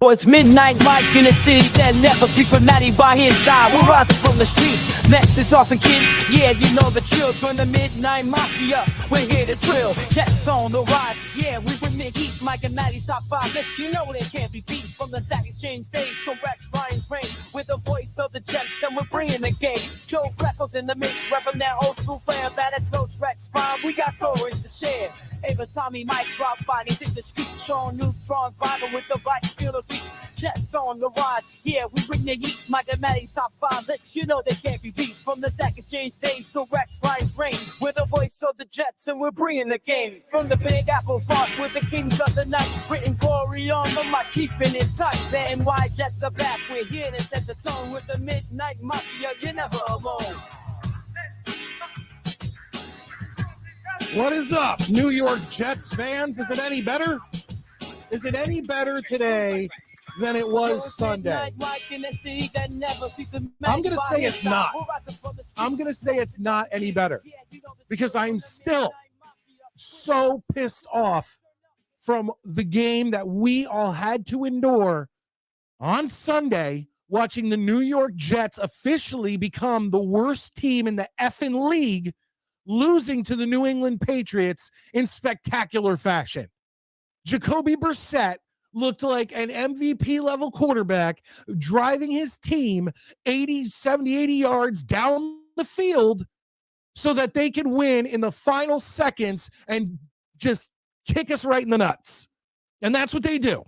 It's Midnight Mike in the city that never sleep for Maddie by his side. We're rising from the streets, next is awesome kids. Yeah, you know the drill, join the Midnight Mafia. We're here to drill, Jets on the rise. Yeah, we bring the heat, Mike and Maddie's top five. Yes, you know they can't be beat from the Sack Exchange stage. So Rex Ryan's reign with the voice of the Jets, and we're bringing the game. Joe Freckles in the mix, repping that old school flair. Baddest Roach Rex Ryan, we got stories to share. Every time Mike drop by, he's in the street, showing neutrons, vibing with the right feel the beat. Jets on the rise, yeah, we bring the heat. Mike and Maddie's top five lists, you know they can't be beat. From the Sack Exchange days, so Rex Ryan's reign. We're the voice of the Jets, and we're bringing the game. From the Big Apple's heart, we're the kings of the night. Written glory on the mic, keeping it tight. The NY Jets are back, we're here to set the tone. With the Midnight Mafia, you're never alone. What is up, New York Jets fans? Is it any better? Is it any better today than it was Sunday? I'm going to say it's not. I'm going to say it's not any better because I'm still so pissed off from the game that we all had to endure on Sunday, watching the New York Jets officially become the worst team in the effing league, losing to the New England Patriots in spectacular fashion. Jacoby Brissett looked like an MVP level quarterback driving his team 70, 80 yards down the field so that they could win in the final seconds and just kick us right in the nuts. And that's what they do.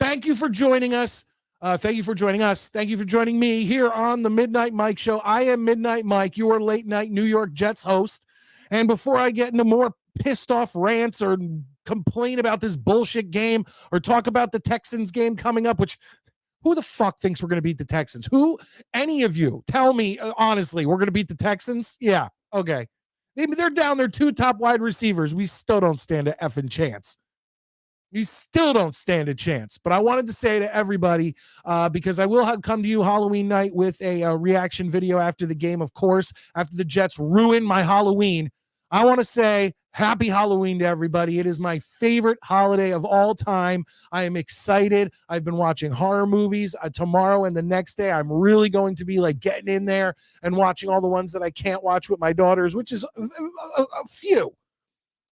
Thank you for joining us. Thank you for joining us. Thank you for joining me here on the Midnight Mike Show. I am Midnight Mike, your late night New York Jets host. And before I get into more pissed off rants or complain about this bullshit game or talk about the Texans game coming up, which who the fuck thinks we're going to beat the Texans? Who? Any of you? Tell me honestly, we're going to beat the Texans? Yeah. Okay. Maybe they're down their two top wide receivers. We still don't stand an effing chance. We still don't stand a chance. But I wanted to say to everybody, because I will come to you Halloween night with a reaction video after the game, of course, after the Jets ruin my Halloween. I want to say happy Halloween to everybody. It is my favorite holiday of all time. I am excited. I've been watching horror movies tomorrow and the next day. I'm really going to be like getting in there and watching all the ones that I can't watch with my daughters, which is a few.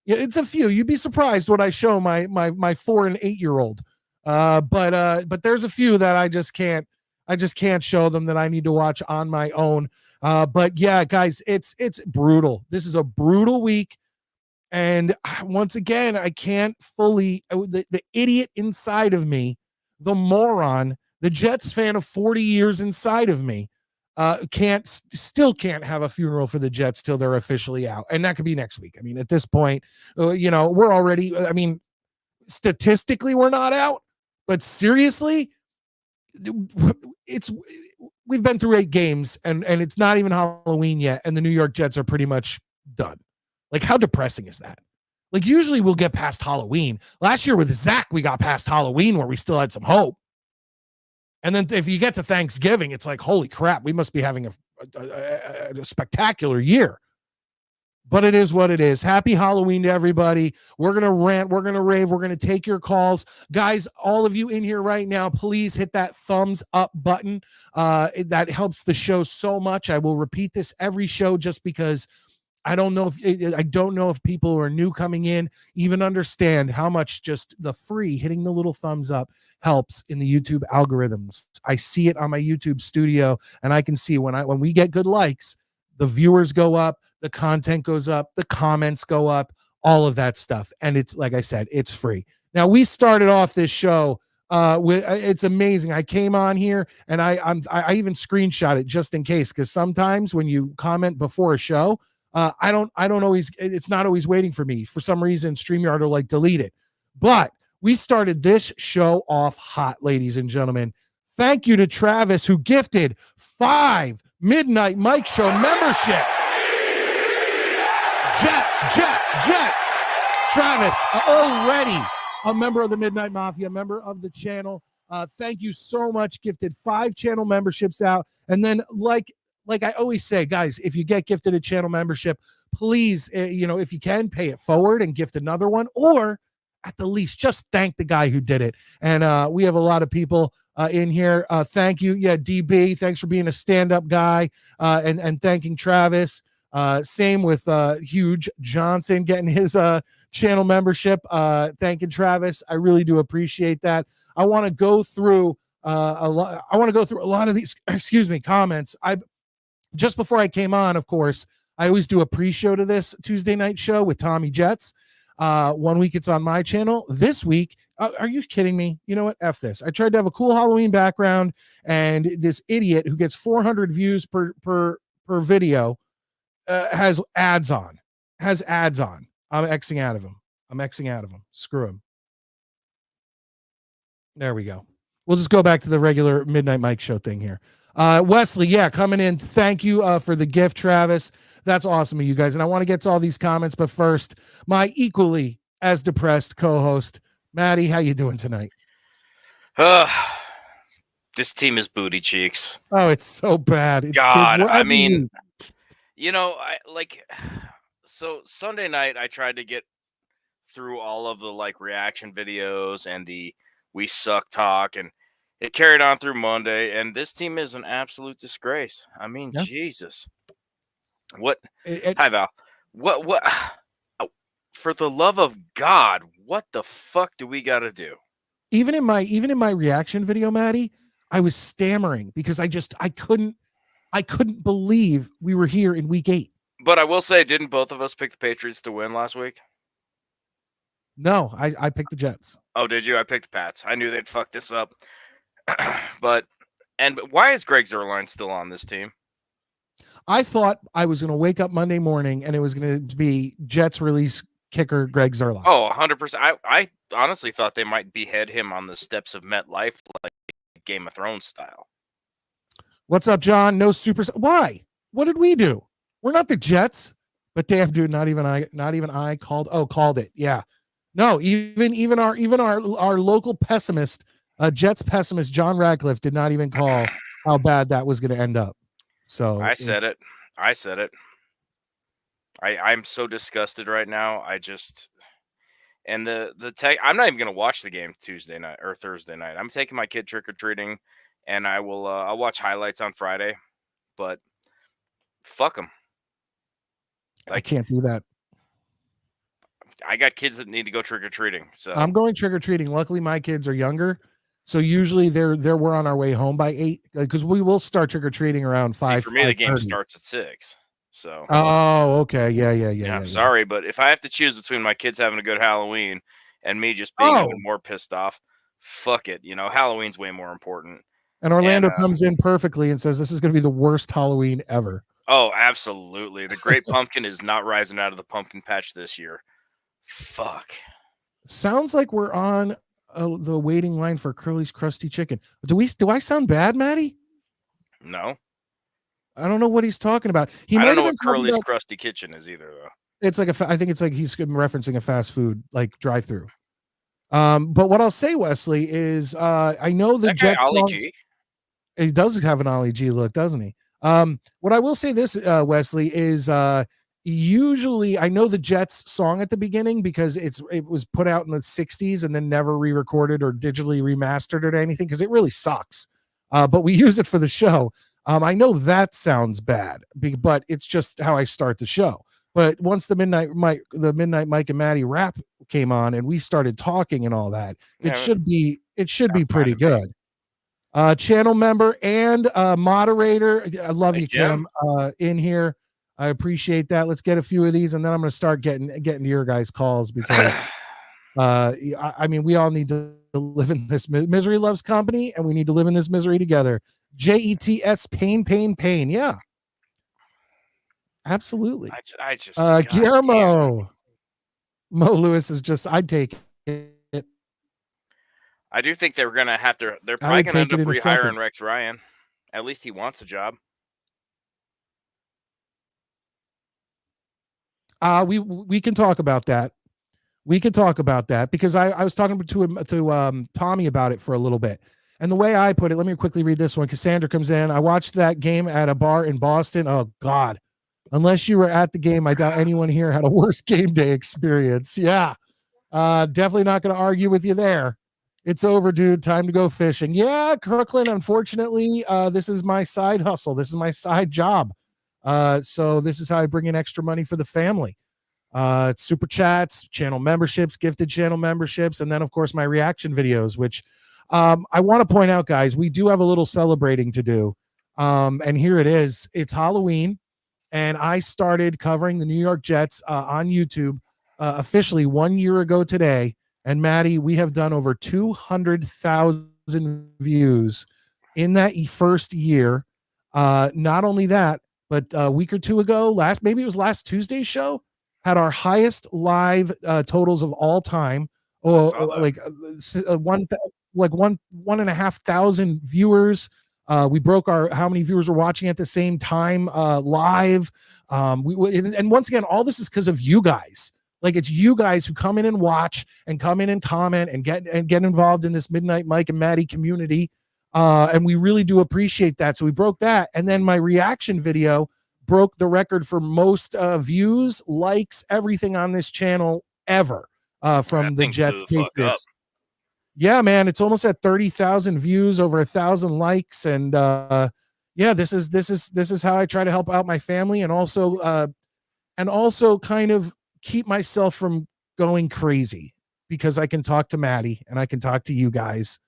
Yeah, it's a few. You'd be surprised what I show my 4 and 8 year old. But there's a few that I just can't show them, that I need to watch on my own. But yeah, guys, it's brutal. This is a brutal week. And once again, I can't fully, the idiot inside of me, the moron, the Jets fan of 40 years inside of me, still can't have a funeral for the Jets till they're officially out. And that could be next week. I mean, at this point, we're already, statistically we're not out, but seriously, we've been through 8 games and it's not even Halloween yet. And the New York Jets are pretty much done. Like, how depressing is that? Like, usually we'll get past Halloween. Last year with Zach, we got past Halloween where we still had some hope. And then if you get to Thanksgiving, it's like, holy crap, we must be having a spectacular year. But it is what it is. Happy Halloween to everybody. We're going to rant. We're going to rave. We're going to take your calls. Guys, all of you in here right now, please hit that thumbs up button. That helps the show so much. I will repeat this every show just because I don't know if people who are new coming in even understand how much just the free hitting the little thumbs up helps in the YouTube algorithms. I see it on my YouTube studio, and I can see when we get good likes, the viewers go up, the content goes up, the comments go up, all of that stuff. And it's, like I said, it's free. Now, we started off this show with it's amazing. I came on here and I even screenshot it just in case, because sometimes when you comment before a show, I don't always, it's not always waiting for me. For some reason, StreamYard will like delete it. But we started this show off hot, ladies and gentlemen. Thank you to Travis, who gifted 5 Midnight Mike Show memberships. Jets. Travis, already a member of the Midnight Mafia, member of the channel. Thank you so much. Gifted 5 channel memberships out. And then, like I always say, guys, if you get gifted a channel membership, please, if you can, pay it forward and gift another one, or at the least, just thank the guy who did it. And we have a lot of people in here. Thank you. Yeah, DB, thanks for being a stand-up guy, and thanking Travis. Same with Huge Johnson getting his channel membership. Thanking Travis. I really do appreciate that. I want to go through a lot of these, comments. Just before I came on, of course, I always do a pre-show to this Tuesday night show with Tommy Jets. 1 week it's on my channel. This week, are you kidding me? You know what? F this. I tried to have a cool Halloween background, and this idiot who gets 400 views per video has ads on. I'm Xing out of him. Screw him. There we go. We'll just go back to the regular Midnight Mike Show thing here. Wesley, yeah, coming in. Thank you for the gift, Travis. That's awesome of you guys. And I want to get to all these comments, but first, my equally as depressed co-host, Maddie, how you doing tonight? This team is booty cheeks. Oh, it's so bad. God, I mean, so Sunday night I tried to get through all of the reaction videos and the we suck talk, and it carried on through Monday, and this team is an absolute disgrace. I mean, yeah. Jesus. What? Hi, Val. What? Oh, for the love of God, what the fuck do we got to do? Even in my reaction video, Maddie, I was stammering because I couldn't believe we were here in week 8. But I will say, didn't both of us pick the Patriots to win last week? No, I picked the Jets. Oh, did you? I picked the Pats. I knew they'd fuck this up. But why is Greg Zuerlein still on this team? I thought I was going to wake up Monday morning and it was going to be Jets release kicker Greg Zuerlein. Oh, 100%. I honestly thought they might behead him on the steps of MetLife, like Game of Thrones style. What's up, John? No super. Why? What did we do? We're not the Jets. But damn, dude, not even I called it. Yeah. No, even our local pessimist, Jets pessimist John Radcliffe did not even call how bad that was going to end up. So I said it. I'm so disgusted right now. And the tech. I'm not even going to watch the game Tuesday night or Thursday night. I'm taking my kid trick or treating, and I will. I'll watch highlights on Friday. But fuck them. I can't do that. I got kids that need to go trick or treating. So I'm going trick or treating. Luckily, my kids are younger, so usually we're on our way home by 8 because we will start trick or treating around 5. For me, the game starts at 6. So. Oh, okay, yeah. I'm sorry, but if I have to choose between my kids having a good Halloween and me just being even more pissed off, fuck it. Halloween's way more important. And Orlando comes in perfectly and says this is going to be the worst Halloween ever. Oh, absolutely. The Great Pumpkin is not rising out of the pumpkin patch this year. Fuck. Sounds like we're on the waiting line for Curly's Krusty Chicken. Do I sound bad, Maddie? No. I don't know what he's talking about. I don't know what Curly's Krusty Kitchen is either, though. It's like I think it's like he's referencing a fast food like drive-through. But what I'll say, Wesley, is I know the That guy Jets Ollie song. G. He does have an Ollie G look, doesn't he? What I will say this, Wesley, is usually I know the Jets song at the beginning because it was put out in the 60s and then never re-recorded or digitally remastered or anything because it really sucks. But we use it for the show. I know that sounds bad, but it's just how I start the show. But once the Midnite Mike and Maddie rap came on and we started talking and all that, it should be pretty good. Channel member and moderator. I love you, Kim, in here. I appreciate that. Let's get a few of these, and then I'm going to start getting to your guys' calls because, I mean, we all need to live in this misery loves company, and we need to live in this misery together. JETS pain. Yeah, absolutely. I just Guillermo Mo Lewis is just. I'd take it. I do think they're gonna have to. They're probably gonna end up rehiring Rex Ryan. At least he wants a job. We can talk about that. We can talk about that because I was talking to Tommy about it for a little bit. And the way I put it, let me quickly read this one. Cassandra comes in. I watched that game at a bar in Boston. Oh God, unless you were at the game, I doubt anyone here had a worse game day experience. Yeah, definitely not going to argue with you there. It's over, dude. Time to go fishing. Yeah, Kirkland, unfortunately, this is my side hustle. This is my side job. So this is how I bring in extra money for the family. It's super chats, channel memberships, gifted channel memberships, and then, of course, my reaction videos, which I want to point out, guys, we do have a little celebrating to do. And here it is. It's Halloween, and I started covering the New York Jets on YouTube officially 1 year ago today. And Maddie, we have done over 200,000 views in that first year. Not only that, but a week or two ago, maybe it was last Tuesday's show, had our highest live totals of all time. Like 1,500 viewers. We broke how many viewers were watching at the same time live. And once again, all this is because of you guys. Like, it's you guys who come in and watch and come in and comment and get involved in this Midnite Mike and Maddie community. And we really do appreciate that. So we broke that. And then my reaction video broke the record for most views, likes, everything on this channel ever from the Jets Patriots. Yeah, man, it's almost at 30,000 views, over 1,000 likes. And yeah, this is how I try to help out my family and also kind of keep myself from going crazy because I can talk to Maddie and I can talk to you guys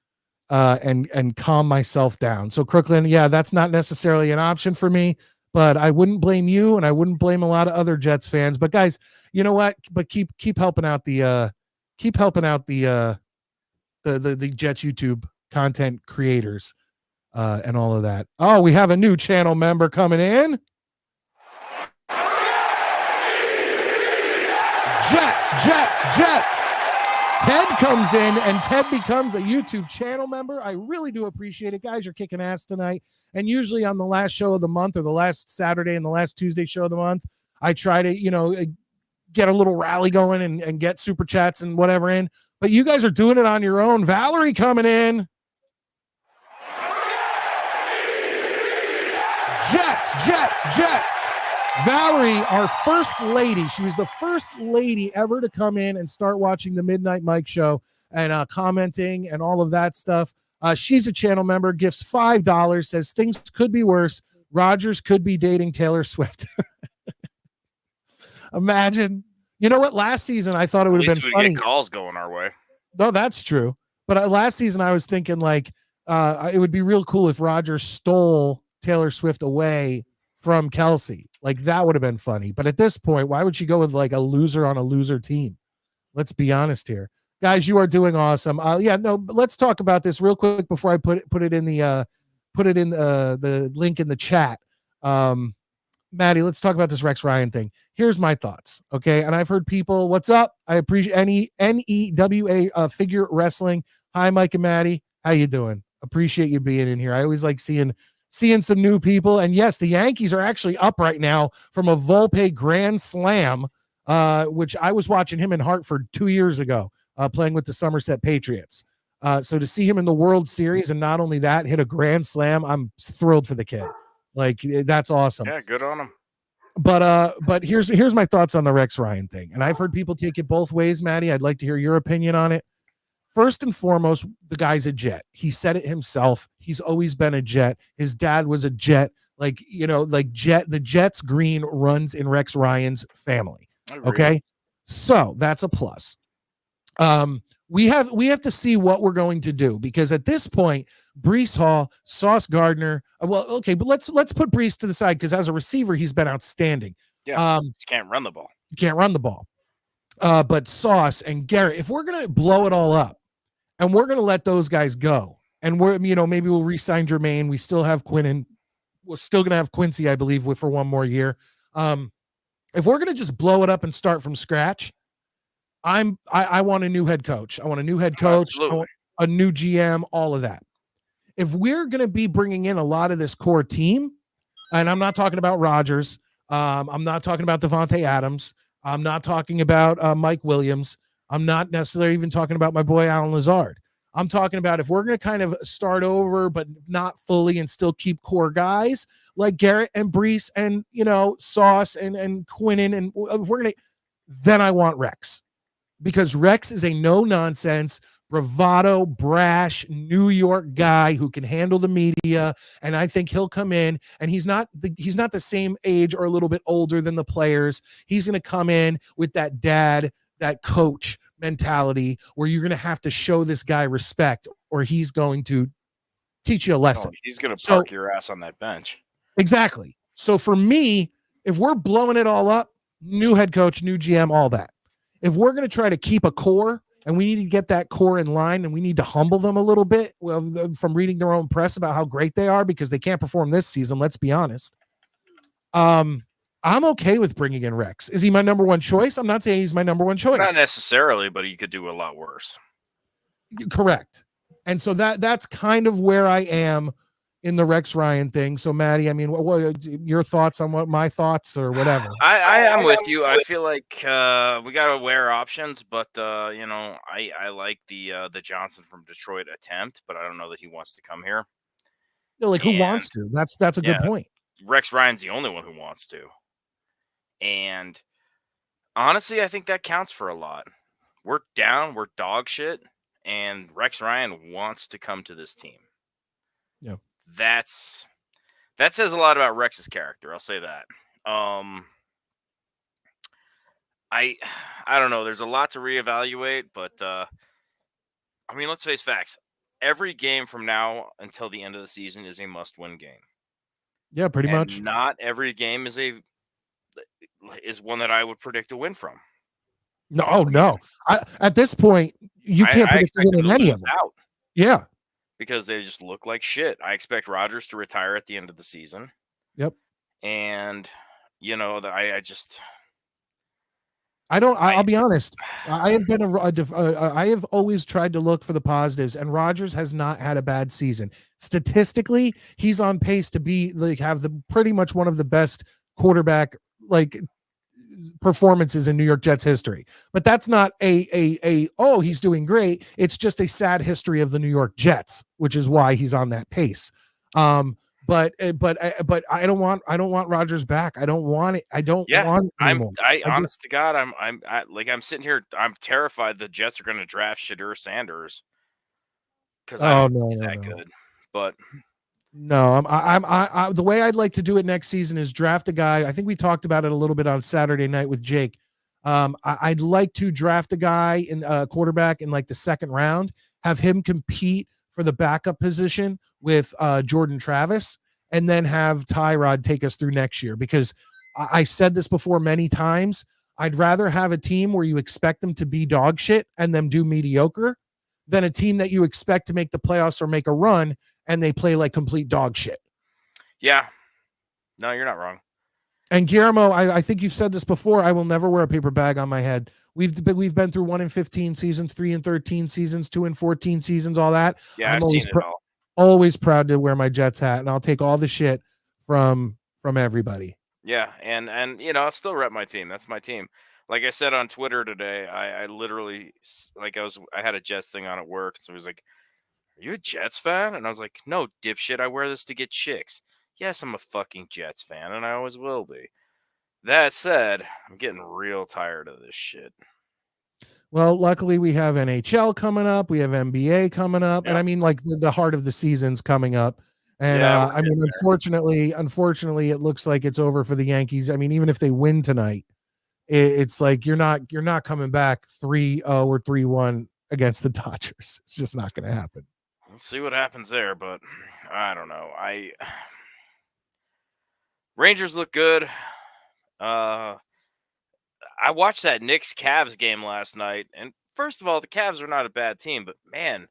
and calm myself down. So Crooklyn, yeah, that's not necessarily an option for me, but I wouldn't blame you and I wouldn't blame a lot of other Jets fans. But guys, you know what? But keep helping out the Jets YouTube content creators and all of that. Oh, we have a new channel member coming in. Jets. Ted comes in and Ted becomes a YouTube channel member. I really do appreciate it. Guys, you're kicking ass tonight. And usually on the last show of the month or the last Saturday and the last Tuesday show of the month, I try to, get a little rally going and get super chats and whatever in. But you guys are doing it on your own. Valerie coming in. Jets. Valerie, our first lady. She was the first lady ever to come in and start watching the Midnite Mike show and commenting and all of that stuff. She's a channel member, gifts $5, says things could be worse. Rodgers could be dating Taylor Swift. Imagine. You know what? Last season, I thought it would have been funny. Get calls going our way. No, that's true. But last season, I was thinking like it would be real cool if Rodgers stole Taylor Swift away from Kelsey. Like, that would have been funny. But at this point, why would she go with like a loser on a loser team? Let's be honest here. Guys, you are doing awesome. Let's talk about this real quick before I put it in the link in the chat. Maddie, let's talk about this Rex Ryan thing. Here's my thoughts. Okay. And I've heard people, what's up? I appreciate NEWA figure wrestling. Hi, Mike and Maddie. How you doing? Appreciate you being in here. I always like seeing some new people. And yes, the Yankees are actually up right now from a Volpe grand slam which I was watching him in Hartford 2 years ago, playing with the Somerset Patriots. So to see him in the World Series and not only that, hit a grand slam, I'm thrilled for the kid. Like, that's awesome. Yeah, good on him. But here's my thoughts on the Rex Ryan thing. And I've heard people take it both ways, Maddie. I'd like to hear your opinion on it. First and foremost, the guy's a Jet. He said it himself. He's always been a Jet. His dad was a Jet. Like, the Jets green runs in Rex Ryan's family. Okay. So that's a plus. We have to see what we're going to do, because at this point, Breece Hall, Sauce Gardner. Well, okay, but let's put Breece to the side, because as a receiver, he's been outstanding. Yeah, just can't run the ball. Can't run the ball. But Sauce and Garrett, if we're gonna blow it all up, and we're gonna let those guys go, and maybe we'll re-sign Jermaine. We still have Quinn, and we're still gonna have Quincy, I believe, for one more year. If we're gonna just blow it up and start from scratch, I want a new head coach. I want a new head coach, I want a new GM, all of that. If we're going to be bringing in a lot of this core team, and I'm not talking about Rodgers, I'm not talking about Devontae Adams, I'm not talking about Mike Williams, I'm not necessarily even talking about my boy Alan Lazard. I'm talking about if we're going to kind of start over, but not fully, and still keep core guys like Garrett and Breece and, Sauce and Quinnen, and if we're going to, then I want Rex. Because Rex is a no-nonsense, bravado, brash New York guy who can handle the media, and I think he'll come in, and he's not the same age or a little bit older than the players. He's going to come in with that dad, that coach mentality, where you're going to have to show this guy respect, or he's going to teach you a lesson. He's going to park your ass on that bench. Exactly. So for me, if we're blowing it all up, new head coach, new GM, all that. If we're going to try to keep a core, and we need to get that core in line, and we need to humble them a little bit, from reading their own press about how great they are, because they can't perform this season, let's be honest. I'm okay with bringing in Rex. Is he my number one choice? I'm not saying he's my number one choice. Not necessarily, but he could do a lot worse. Correct. And so that's kind of where I am in the Rex Ryan thing. So Maddie, I mean, what your thoughts on what my thoughts or whatever? I am with you. I feel like we got to wear options, but I like the Johnson from Detroit attempt, but I don't know that he wants to come here. Who wants to? That's a good point. Rex Ryan's the only one who wants to. And honestly, I think that counts for a lot. We're down, we're dog shit, and Rex Ryan wants to come to this team. Yeah. That says a lot about Rex's character. I'll say that. I don't know. There's a lot to reevaluate, but I mean, let's face facts. Every game from now until the end of the season is a must-win game. Yeah, pretty much. Not every game is one that I would predict a win from. No. At this point, you can't predict a win in any of them. Yeah. Because they just look like shit. I expect Rodgers to retire at the end of the season. Yep. And, I'll be honest. I have been I have always tried to look for the positives, and Rodgers has not had a bad season. Statistically, he's on pace to be have pretty much one of the best quarterback performances in New York Jets history. But that's not he's doing great. It's just a sad history of the New York Jets, which is why he's on that pace. But I don't want Rodgers back. I don't want it. I don't want it anymore. Honest to God, I'm sitting here. I'm terrified the Jets are going to draft Shadur Sanders because he's that good. But no, I'm the way I'd like to do it next season is draft a guy. I think we talked about it a little bit on Saturday night with Jake. I'd like to draft a guy in quarterback in the second round, have him compete for the backup position with Jordan Travis, and then have Tyrod take us through next year. Because I've said this before many times, I'd rather have a team where you expect them to be dog shit and them do mediocre than a team that you expect to make the playoffs or make a run and they play like complete dog shit. Yeah. No, you're not wrong. And Guillermo, I think you've said this before. I will never wear a paper bag on my head. We've been through 1 in 15 seasons, 3 in 13 seasons, 2 in 14 seasons, all that. Yeah, I've seen it all. Always proud to wear my Jets hat, and I'll take all the shit from everybody. Yeah, and I'll still rep my team. That's my team. like I said on Twitter today, I literally I had a Jets thing on at work, so he was like, "Are you a Jets fan?" And I was like, "No, dipshit, I wear this to get chicks." Yes, I'm a fucking Jets fan, and I always will be. That said, I'm getting real tired of this shit. Well, luckily we have NHL coming up, we have NBA coming up, and Yep. I mean, like the heart of the season's coming up. And Yeah, I mean, unfortunately, it looks like it's over for the Yankees. I mean, even if they win tonight, it's like you're not coming back 3-0 or 3-1 against the Dodgers. It's just not going to happen. we'll see what happens there, but I don't know. Rangers look good. I watched that Knicks Cavs game last night, and first of all, the Cavs are not a bad team, but man,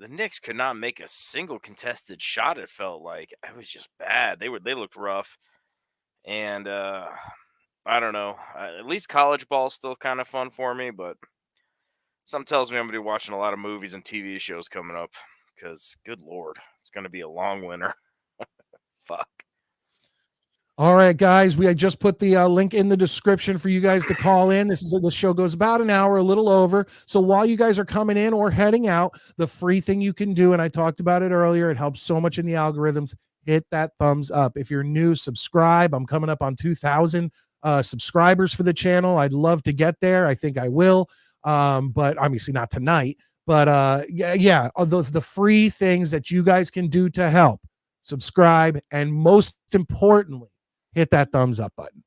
the Knicks could not make a single contested shot. It felt like it was just bad. They looked rough, and I don't know. At least college ball is still kind of fun for me, but something tells me I'm gonna be watching a lot of movies and TV shows coming up. Because good lord, it's gonna be a long winter. Fuck. All right, guys, I just put the link in the description for you guys to call in. The show goes about an hour, a little over. So while you guys are coming in or heading out, the free thing you can do, and I talked about it earlier, it helps so much in the algorithms. Hit that thumbs up. If you're new, subscribe. I'm coming up on 2,000 subscribers for the channel. I'd love to get there. I think I will, but obviously not tonight. But the free things that you guys can do to help. Subscribe, and most importantly, hit that thumbs up button.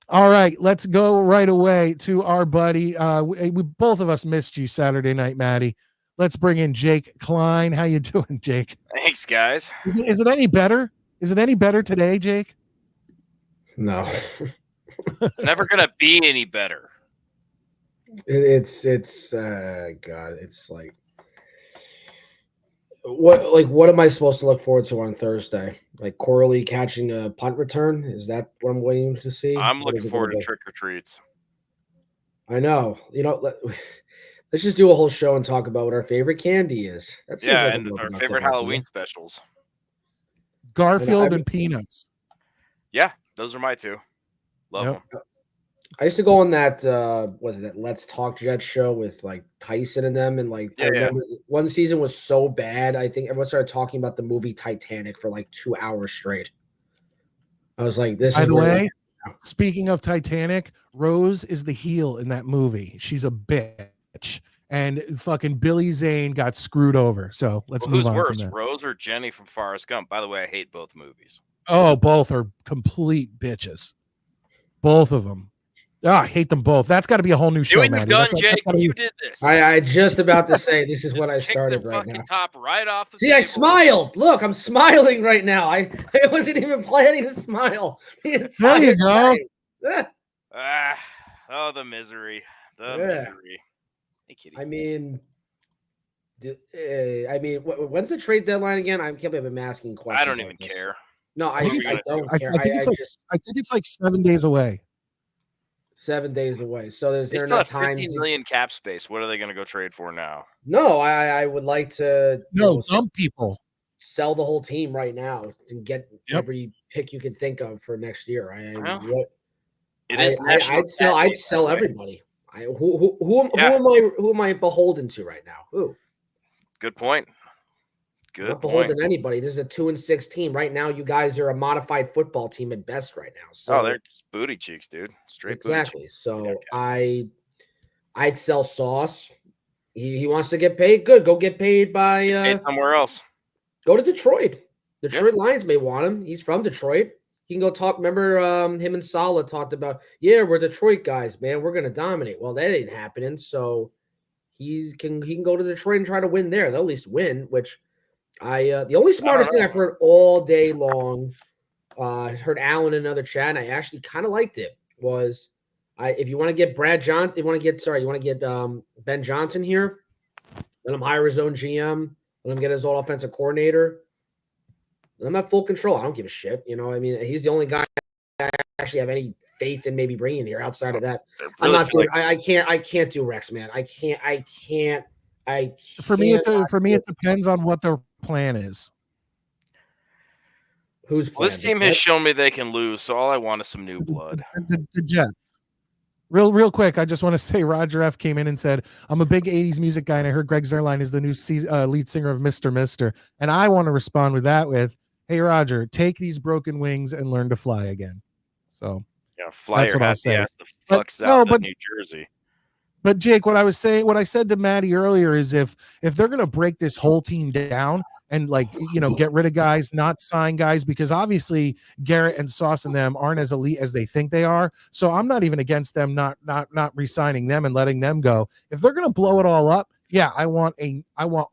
All right, let's go right away to our buddy. We both of us missed you Saturday night, Maddie. Let's bring in Jake Klein. How you doing, Jake? Thanks, guys. Is it any better? Is it any better today, Jake? No. It's never gonna be any better. It's God, it's like what am I supposed to look forward to on Thursday? Like Corley catching a punt return? Is that what I'm waiting to see? I'm looking forward to trick or treats. I know. Let's just do a whole show and talk about what our favorite candy is. That seems like and our favorite Halloween specials. Garfield and peanuts. Yeah, those are my two. Love them. I used to go on that was it that Let's Talk Jets show with like Tyson and them, and like I remember one season was so bad. I think everyone started talking about the movie Titanic for like 2 hours straight. I was like, this. By the way, speaking of Titanic, Rose is the heel in that movie. She's a bitch, and fucking Billy Zane got screwed over. So let's move on. Who's worse, from Rose or Jenny from Forrest Gump? By the way, I hate both movies. Oh, both are complete bitches. Both of them. Oh, I hate them both. That's got to be a whole new show, man. Jake. You did this. I just about to say this is what I started right now. Top right off the See, table. I smiled. Look, I'm smiling right now. I wasn't even planning to smile. There you go. The misery. Misery. Hey, kitty. I mean, when's the trade deadline again? I can't believe I'm asking questions. I don't even care. No, I don't care. I think it's like 7 days away. 7 days away. So there's they still have 15 million cap space. What are they going to go trade for now? No, I would like to some people sell the whole team right now and get every pick you could think of for next year. I'd sell everybody. Who am I beholden to right now? Who? Good point. I'm not beholden to anybody. This is a 2-6 team right now. You guys are a modified football team at best right now. So they're booty cheeks, dude. Straight exactly. Booty cheeks. So I'd sell Sauce. He wants to get paid. Good, go get paid by somewhere else. Go to Detroit. Detroit Lions may want him. He's from Detroit. He can go talk. Remember, him and Saleh talked about, we're Detroit guys, man. We're gonna dominate. Well, that ain't happening. So he can go to Detroit and try to win there. They'll at least win, which. The only smartest thing I've heard all day long, I heard Alan in another chat, and I actually kind of liked it, was if you want to get you want to get Ben Johnson here, let him hire his own GM, let him get his own offensive coordinator, let him have full control. I don't give a shit. He's the only guy I actually have any faith in maybe bringing here outside of that. I'm not doing. I can't do Rex, man. I can't. For me, it depends on what their plan is. Whose plan? This team has shown me they can lose, so all I want is some new blood. The Jets. Real quick, I just want to say Roger F came in and said, I'm a big 80s music guy, and I heard Greg Zerline is the new lead singer of Mr. Mister. And I want to respond with that with, hey, Roger, take these broken wings and learn to fly again. So Yeah, fly that's your what I'll happy say. ass the But, fuck south of New Jersey. But Jake, what I said to Maddie earlier is if they're going to break this whole team down and like, get rid of guys, not sign guys, because obviously Garrett and Sauce and them aren't as elite as they think they are. So I'm not even against them not re-signing them and letting them go. If they're going to blow it all up, yeah, I want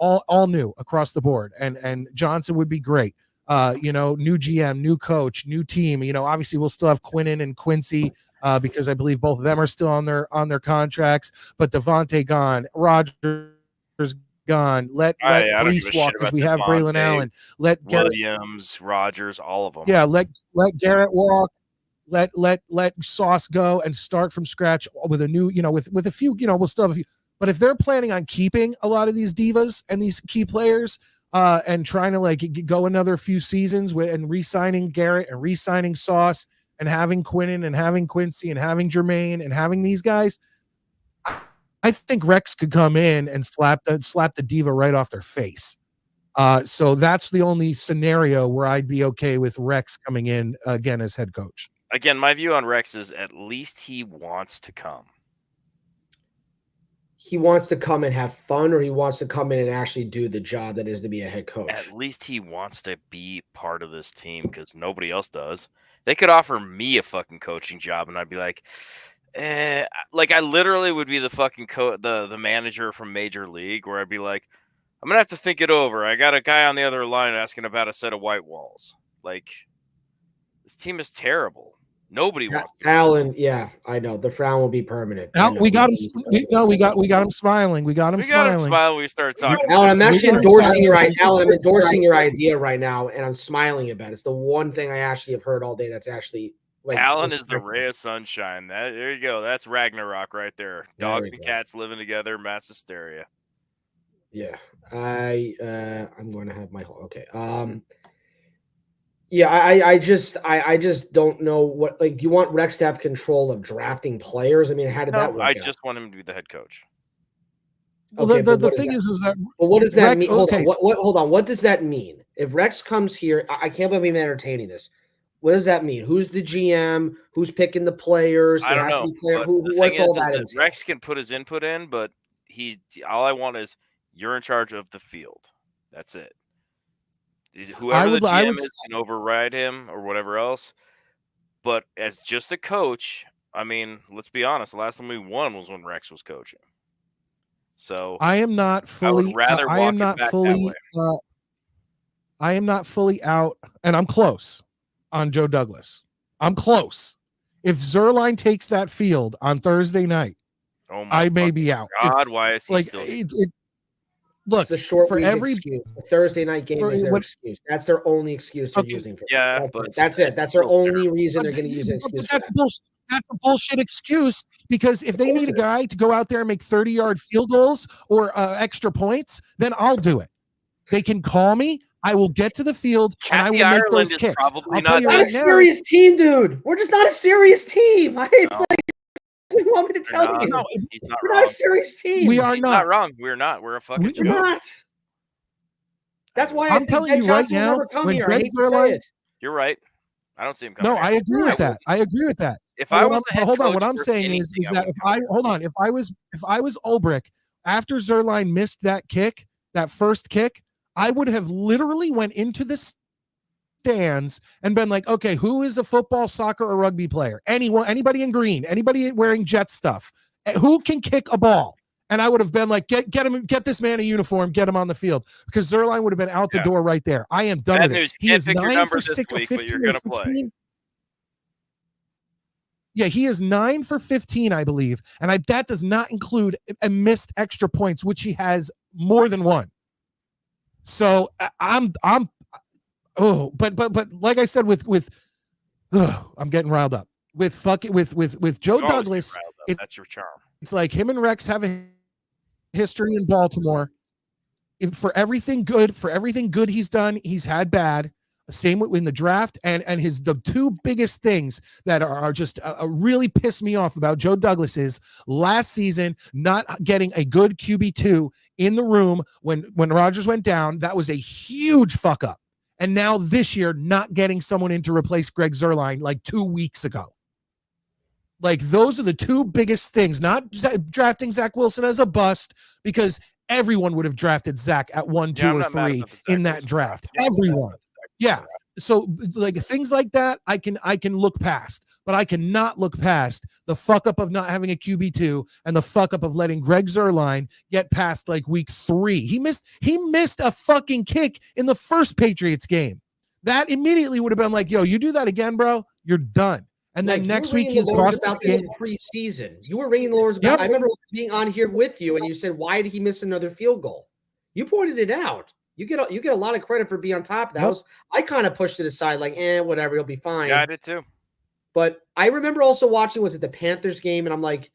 all new across the board, and Johnson would be great. New GM, new coach, new team. Obviously we'll still have Quinnen and Quincy. Because I believe both of them are still on their contracts, but Devontae gone, Rogers gone. Let Brees walk because we have Braylon Allen. Let Williams, Rogers, all of them. Yeah, let Garrett walk. Let Sauce go and start from scratch with a new, with a few, we'll still have a few. But if they're planning on keeping a lot of these divas and these key players, and trying to like go another few seasons and re-signing Garrett and re-signing Sauce, and having Quinnen and having Quincy and having Jermaine and having these guys, I think Rex could come in and slap the diva right off their face. So that's the only scenario where I'd be okay with Rex coming in again as head coach. Again, my view on Rex is at least he wants to come. He wants to come and have fun, or he wants to come in and actually do the job that is to be a head coach? At least he wants to be part of this team because nobody else does. They could offer me a fucking coaching job, and I'd be like, like I literally would be the fucking the manager from Major League, where I'd be like, I'm gonna have to think it over. I got a guy on the other line asking about a set of white walls. Like, this team is terrible. Nobody wants to. Alan, yeah, I know the frown will be permanent. We got him. We got him smiling. We got him smiling. When we started talking. Alan, I'm actually endorsing your Alan. I'm endorsing your idea right now, and I'm smiling about it. It's the one thing I actually have heard all day. That's actually like Alan is the ray of sunshine. There you go. That's Ragnarok right there. Dogs and cats living together, mass hysteria. Yeah, I'm going to have my okay. Yeah, I just don't know what, like, do you want Rex to have control of drafting players? I mean, how did that work? I just want him to be the head coach. Well, okay, the thing is that. But what does that mean? Okay. Hold on. What does that mean? If Rex comes here, I can't believe I'm entertaining this. What does that mean? Who's the GM? Who's picking the players? I don't know. What's all that? Rex can put his input in, but all I want is you're in charge of the field. That's it. Whoever the GM is can override him or whatever else. But as just a coach, I mean, let's be honest. The last time we won was when Rex was coaching. So I am not fully. I am not fully out, and I'm close on Joe Douglas. I'm close. If Zerline takes that field on Thursday night, I may be out. God, why is he still? Look, the short for every excuse. The Thursday night game is their excuse. That's their only excuse they're using. That's it. That's their only reason they're going to use an excuse. That's a bullshit excuse, because if they need a guy to go out there and make 30-yard field goals or extra points, then I'll do it. They can call me. I will get to the field and I will make those kicks. Probably not a serious team, dude. We're just not a serious team. It's like, you want me to tell you? No, we're not a serious team. We are not wrong. We're not. We're a fucking joke. Not. That's why I'm telling you right now. When Greg Zerline, you're right. I don't see him coming. No, I agree with that. I agree with that. If I was hold on, what I'm saying is that if I was Ulbrich, after Zerline missed that kick, that first kick, I would have literally went into the stands and been like, okay, who is a football, soccer, or rugby player? Anybody in green, anybody wearing Jet stuff, who can kick a ball? And I would have been like, get this man a uniform, get him on the field, because Zerline would have been out the door right there. I am done with it. He is 9 for 15 or 16. Yeah, he is 9 for 15, I believe, and that does not include a missed extra points, which he has more than one. So but like I said, I'm getting riled up with Joe Douglas. That's your charm. It's like him and Rex have a history in Baltimore. For everything good he's done, he's had bad. Same in the draft, and the two biggest things that are just really piss me off about Joe Douglas is last season not getting a good QB2 in the room when Rodgers went down. That was a huge fuck up. And now this year, not getting someone in to replace Greg Zuerlein like 2 weeks ago. Like, those are the two biggest things. Not drafting Zach Wilson as a bust, because everyone would have drafted Zach at 1, 2, or 3 in that draft. Everyone. Yeah. So like things like that, I can look past, but I cannot look past the fuck up of not having a QB2 and the fuck up of letting Greg Zuerlein get past like week 3. He missed a fucking kick in the first Patriots game. That immediately would have been like, yo, you do that again, bro, you're done. And then next week he lost about this in preseason. You were ringing the alarms about. I remember being on here with you, and you said, "Why did he miss another field goal?" You pointed it out. You get a lot of credit for being on top of that. I kind of pushed it aside, like, whatever, he'll be fine. Yeah, I did too. But I remember also watching, was it the Panthers game, and I'm like,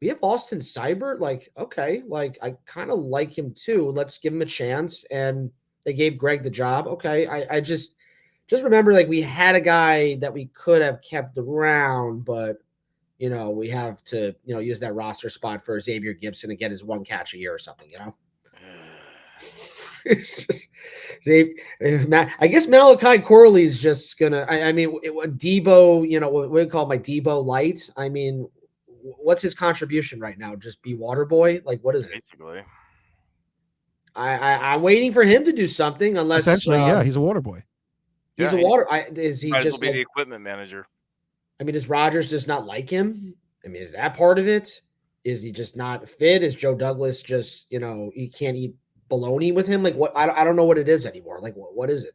we have Austin Seibert. Like, okay, like I kind of like him too. Let's give him a chance. And they gave Greg the job. Okay, I just remember, like, we had a guy that we could have kept around, but, we have to, use that roster spot for Xavier Gibson to get his 1 catch a year or something, It's just, I guess Malachi Corley is just going to, Debo, what we call my Debo light. I mean, what's his contribution right now? Just be water boy? Like, what is it? Basically. I'm waiting for him to do something unless. Essentially, he's a water boy. He's a water. Is he just be the equipment manager? I mean, does Rodgers just not like him? I mean, is that part of it? Is he just not fit? Is Joe Douglas just, you can't eat bologna with him? Like, what? I don't know what it is anymore. Like, what is it?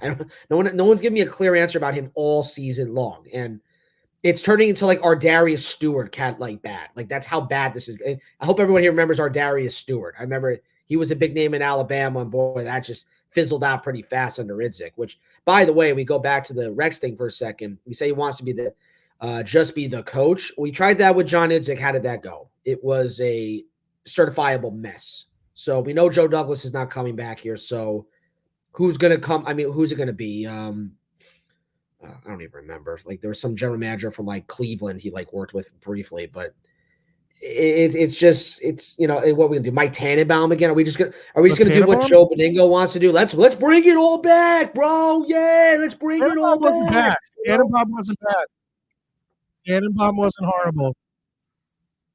I don't. No one's giving me a clear answer about him all season long, and it's turning into like our Darius Stewart cat like bad. Like, that's how bad this is. I hope everyone here remembers our Darius Stewart. I remember he was a big name in Alabama, and boy, that just fizzled out pretty fast under Idzik. Which, by the way, we go back to the Rex thing for a second. We say he wants to be just be the coach. We tried that with John Idzik. How did that go? It was a certifiable mess. So we know Joe Douglas is not coming back here. So who's going to come? I mean, who's it going to be? I don't even remember. Like, there was some general manager from like Cleveland he like worked with briefly, but it's what we gonna do? Mike Tannenbaum again? Are we just gonna do what Joe Beningo wants to do? Let's bring it all back, bro. Yeah, let's bring it all back. Tannenbaum wasn't bad. Tannenbaum wasn't horrible.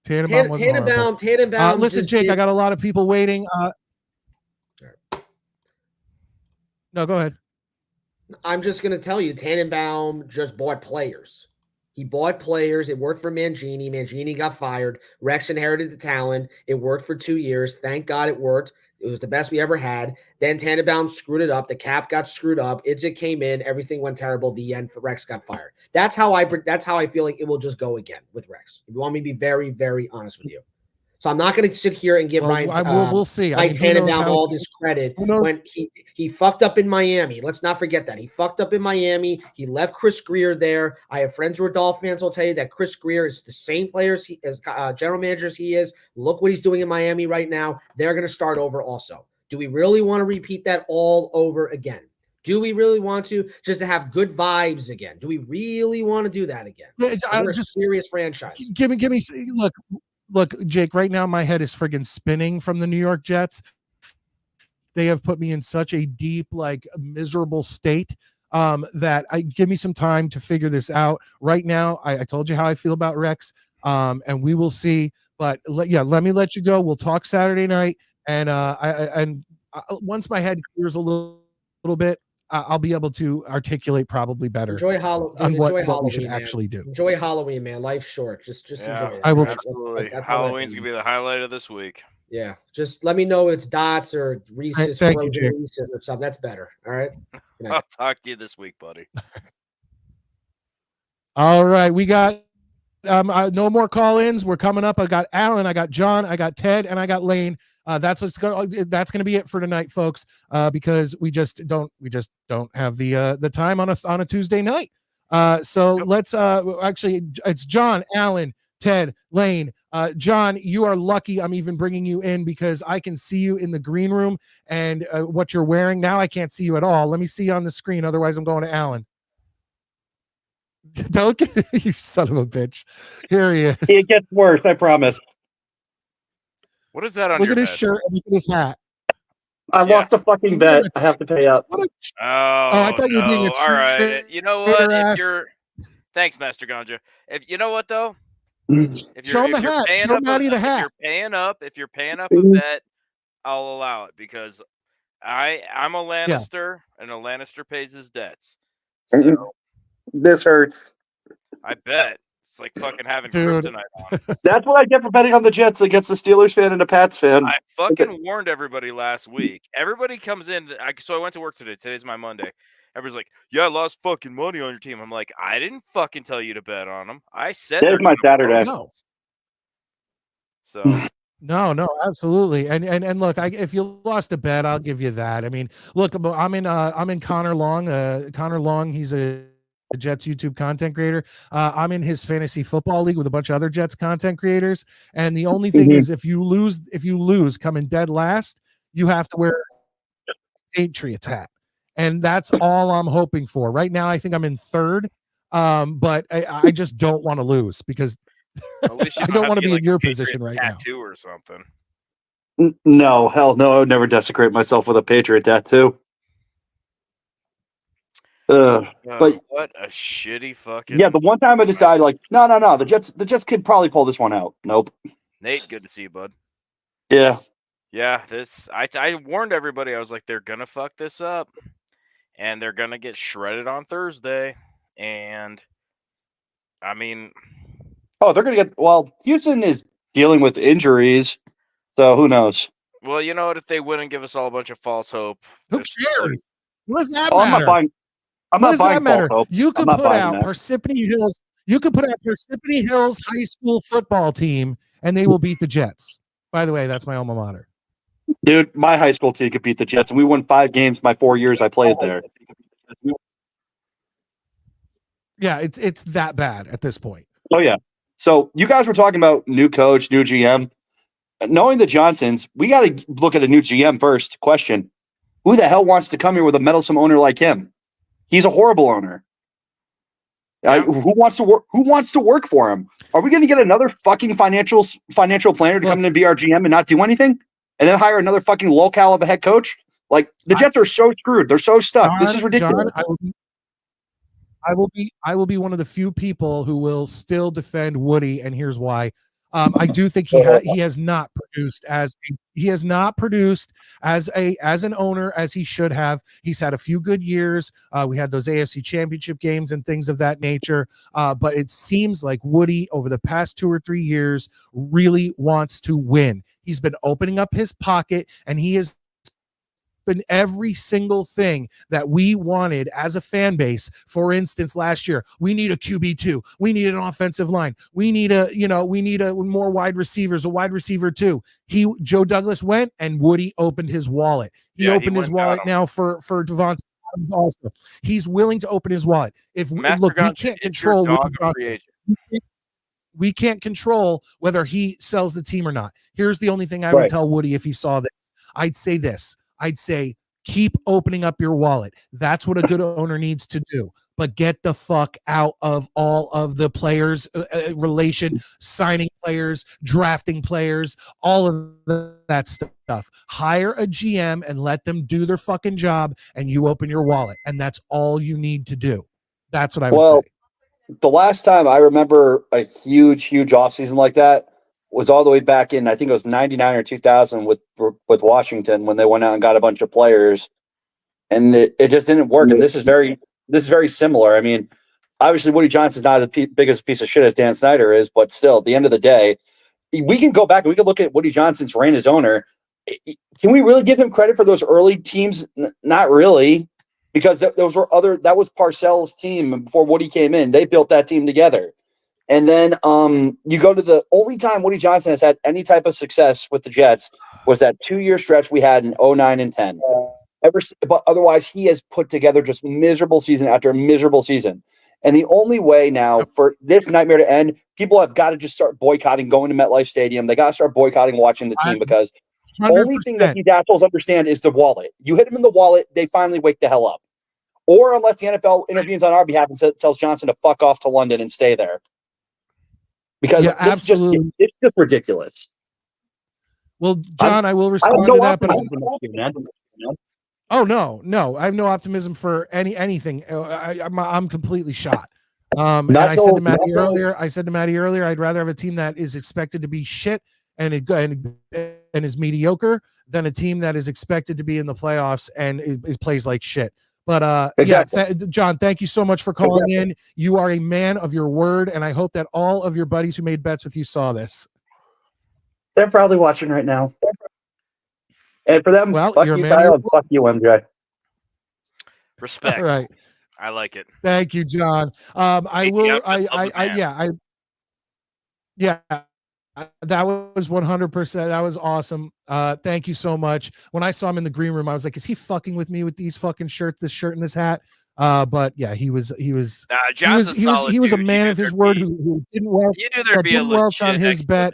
Tannenbaum. Listen, Jake, I got a lot of people waiting. No, go ahead. I'm just going to tell you, Tannenbaum just bought players. He bought players. It worked for Mangini. Mangini got fired. Rex inherited the talent. It worked for 2 years. Thank God it worked. It was the best we ever had. Then Tannenbaum screwed it up. The cap got screwed up. Idzik came in. Everything went terrible. The end. Rex got fired. That's how I feel like it will just go again with Rex. If you want me to be very, very honest with you. So I'm not going to sit here and give we'll see. Mike Tannenbaum all this credit when he fucked up in Miami. Let's not forget that. He fucked up in Miami. He left Chris Greer there. I have friends who are Dolphin fans. I'll tell you that Chris Greer is the same player as general manager as he is. Look what he's doing in Miami right now. They're going to start over also. Do we really want to repeat that all over again? Do we really want to just to have good vibes again? Do we really want to do that again? We're a serious franchise. Give me Look, Jake, right now my head is friggin' spinning from the New York Jets. They have put me in such a deep, like, miserable state that give me some time to figure this out. Right now, I told you how I feel about Rex, and we will see. But let me let you go. We'll talk Saturday night, and once my head clears a little bit, I'll be able to articulate probably better. Enjoy what we should actually do. Enjoy Halloween, man. Life's short. Just enjoy it. I will. Absolutely. Halloween's gonna be the highlight of this week. Yeah. Just let me know it's Dots or Reese's Thank you, or something. That's better. All right. I'll talk to you this week, buddy. All right. We got no more call-ins. We're coming up. I got Alan, I got John, I got Ted, and I got Lane. That's going to be it for tonight, folks, because we just don't have the time on a Tuesday night. So let's actually, it's John, Alan, Ted, Lane, John, you are lucky I'm even bringing you in because I can see you in the green room and what you're wearing. Now I can't see you at all. Let me see you on the screen. Otherwise, I'm going to Alan. Don't get you son of a bitch. Here he is. It gets worse, I promise. What is that on Look your at his head? shirt and look at his hat. I lost a fucking bet. I have to pay up. What a Oh, I thought you were being a all right. You know what? traitor If ass. you're thanks, Master Ganja. If you know what though, if Show him the if you're hat. paying Show up Maddie the if hat. you're paying up a bet, I'll allow it because I'm a Lannister and a Lannister pays his debts. So This hurts. I bet it's like fucking having Dude. kryptonite on. That's what I get for betting on the Jets against the Steelers fan and a Pats fan. I fucking warned everybody last week. Everybody comes in. So I went to work today. Today's my Monday. Everybody's like, "Yeah, I lost fucking money on your team." I'm like, I didn't fucking tell you to bet on them. I said There's they're my gonna Saturday. blow. So No, absolutely. And look, if you lost a bet, I'll give you that. I mean, look, I'm in Connor Long. Connor Long, he's a Jets YouTube content creator. I'm in his fantasy football league with a bunch of other Jets content creators. And the only thing is, if you lose, coming dead last, you have to wear a Patriots hat, and that's all I'm hoping for. Right now, I think I'm in third, but I just don't want to lose because at least you I don't have want to get, be like, in your a Patriots position right now. tattoo or something. No, hell no. I would never desecrate myself with a Patriot tattoo. But What a shitty fucking yeah, the one time I decided, like, no, the Jets could probably pull this one out. Nope. Nate, good to see you, bud. Yeah. Yeah, I warned everybody. I was like, they're gonna fuck this up, and they're gonna get shredded on Thursday. And I mean, Oh, they're gonna get. Well, Houston is dealing with injuries, so who knows? well, you know what? If they win and give us all a bunch of false hope, Who there's cares? What does that Oh, I'm matter? not buying. I'm What not does buying that matter? false hope. You could I'm not put buying out that. Parsippany Hills. You could put out Parsippany Hills High School football team, and they will beat the Jets. By the way, that's my alma mater. Dude, my high school team could beat the Jets, and we won 5 games my 4 years I played there. Yeah, it's that bad at this point. Oh yeah. So you guys were talking about new coach, new GM. Knowing the Johnsons, we got to look at a new GM first. Question: who the hell wants to come here with a meddlesome owner like him? He's a horrible owner. Yeah. Who wants to work? Who wants to work for him? Are we going to get another fucking financial planner to come in and be our GM and not do anything, and then hire another fucking locale of a head coach? Like the Jets are so screwed. They're so stuck. This is ridiculous. John, I will be one of the few people who will still defend Woody, and here's why. I do think he has not produced as an owner as he should have. He's had a few good years. We had those AFC Championship games and things of that nature. But it seems like Woody over the past 2 or 3 years really wants to win. He's been opening up his pocket, and he has been every single thing that we wanted as a fan base. For instance, last year, we need a QB2. We need an offensive line. We need more wide receivers, a wide receiver too. Joe Douglas went and Woody opened his wallet. He opened his wallet now for Devontae Adams also. He's willing to open his wallet. If we can't control Woody Johnson. We can't control whether he sells the team or not. Here's the only thing I would tell Woody if he saw this. I'd say this. I'd say keep opening up your wallet. That's what a good owner needs to do. But get the fuck out of all of the players signing players, drafting players, all of that stuff. Hire a GM and let them do their fucking job, and you open your wallet. And that's all you need to do. That's what I would say. The last time I remember a huge offseason like that was all the way back in, I think it was 99 or 2000 with Washington when they went out and got a bunch of players, and it just didn't work. And this is very similar. I mean, obviously Woody Johnson's not as biggest piece of shit as Dan Snyder is, but still, at the end of the day, we can go back and we can look at Woody Johnson's reign as owner. Can we really give him credit for those early teams? Not really, because that was Parcells' team before Woody came in. They built that team together. And then you go to the only time Woody Johnson has had any type of success with the Jets was that 2-year stretch we had in 09 and 10. But otherwise, he has put together just miserable season after miserable season. And the only way now for this nightmare to end, people have got to just start boycotting going to MetLife Stadium. They got to start boycotting watching the team because 100%. only thing that these assholes understand is the wallet. You hit them in the wallet, they finally wake the hell up. Or unless the NFL intervenes on our behalf and tells Johnson to fuck off to London and stay there. Because it's just ridiculous. Well, John, I will respond to that, but oh no, I have no optimism for anything. I'm completely shot. And I said to Maddie earlier, I'd rather have a team that is expected to be shit and is mediocre than a team that is expected to be in the playoffs and is plays like shit. But exactly. John, thank you so much for calling in. You are a man of your word, and I hope that all of your buddies who made bets with you saw this. They're probably watching right now. And for them, well, fuck you, Kyle, and fuck you, MJ. Respect. All right. I like it. Thank you, John. That was 100%. That was awesome. Thank you so much. When I saw him in the green room, I was like, is he fucking with me with these fucking this shirt and this hat? But yeah, he was a man of his word who didn't welch on his bet.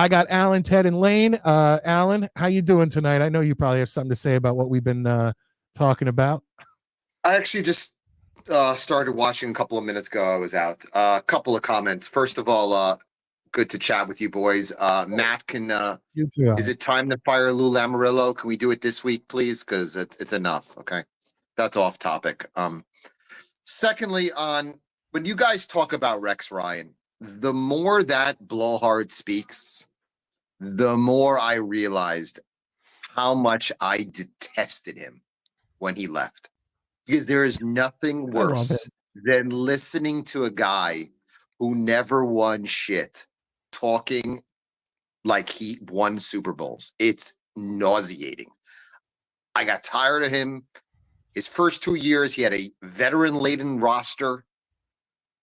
I got Alan, Ted, and Lane. Alan, how you doing tonight? I know you probably have something to say about what we've been talking about. I actually just started watching a couple of minutes ago. I was out. A couple of comments. First of all, good to chat with you boys. Matt, is it time to fire Lou Lamoriello? Can we do it this week, please? Because it's enough. Okay, that's off topic. Secondly, when you guys talk about Rex Ryan, the more that blowhard speaks, the more I realized how much I detested him when he left. Because there is nothing worse than listening to a guy who never won shit talking like he won Super Bowls. It's nauseating. I got tired of him. His first 2 years, he had a veteran-laden roster.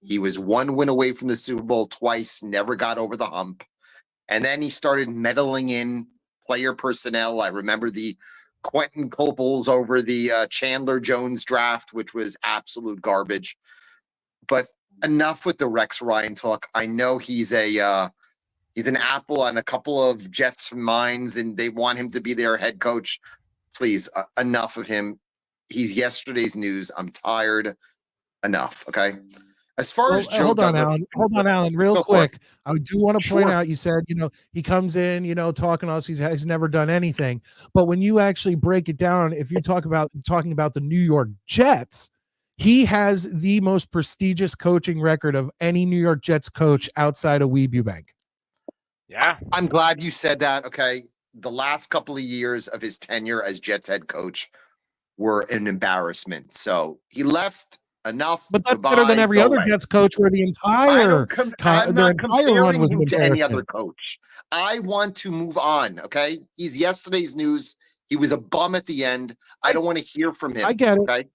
He was one win away from the Super Bowl twice, never got over the hump. And then he started meddling in player personnel. I remember the Quentin Copels over the Chandler Jones draft, which was absolute garbage. But enough with the Rex Ryan talk. I know he's an apple on a couple of Jets' minds, and they want him to be their head coach. Please, enough of him. He's yesterday's news. I'm tired. Enough. Okay. As far as Joe Douglas, hold on, Alan, real quick. I do want to point out, you said, he comes in, talking to us, he's never done anything. But when you actually break it down, if you talking about the New York Jets, he has the most prestigious coaching record of any New York Jets coach outside of Weeb Eubank. Yeah. I'm glad you said that. Okay. The last couple of years of his tenure as Jets head coach were an embarrassment. So he left. Enough. But that's better than every other Jets coach where the entire run was him to any other coach. I want to move on. Okay. He's yesterday's news. He was a bum at the end. I don't want to hear from him. I get it.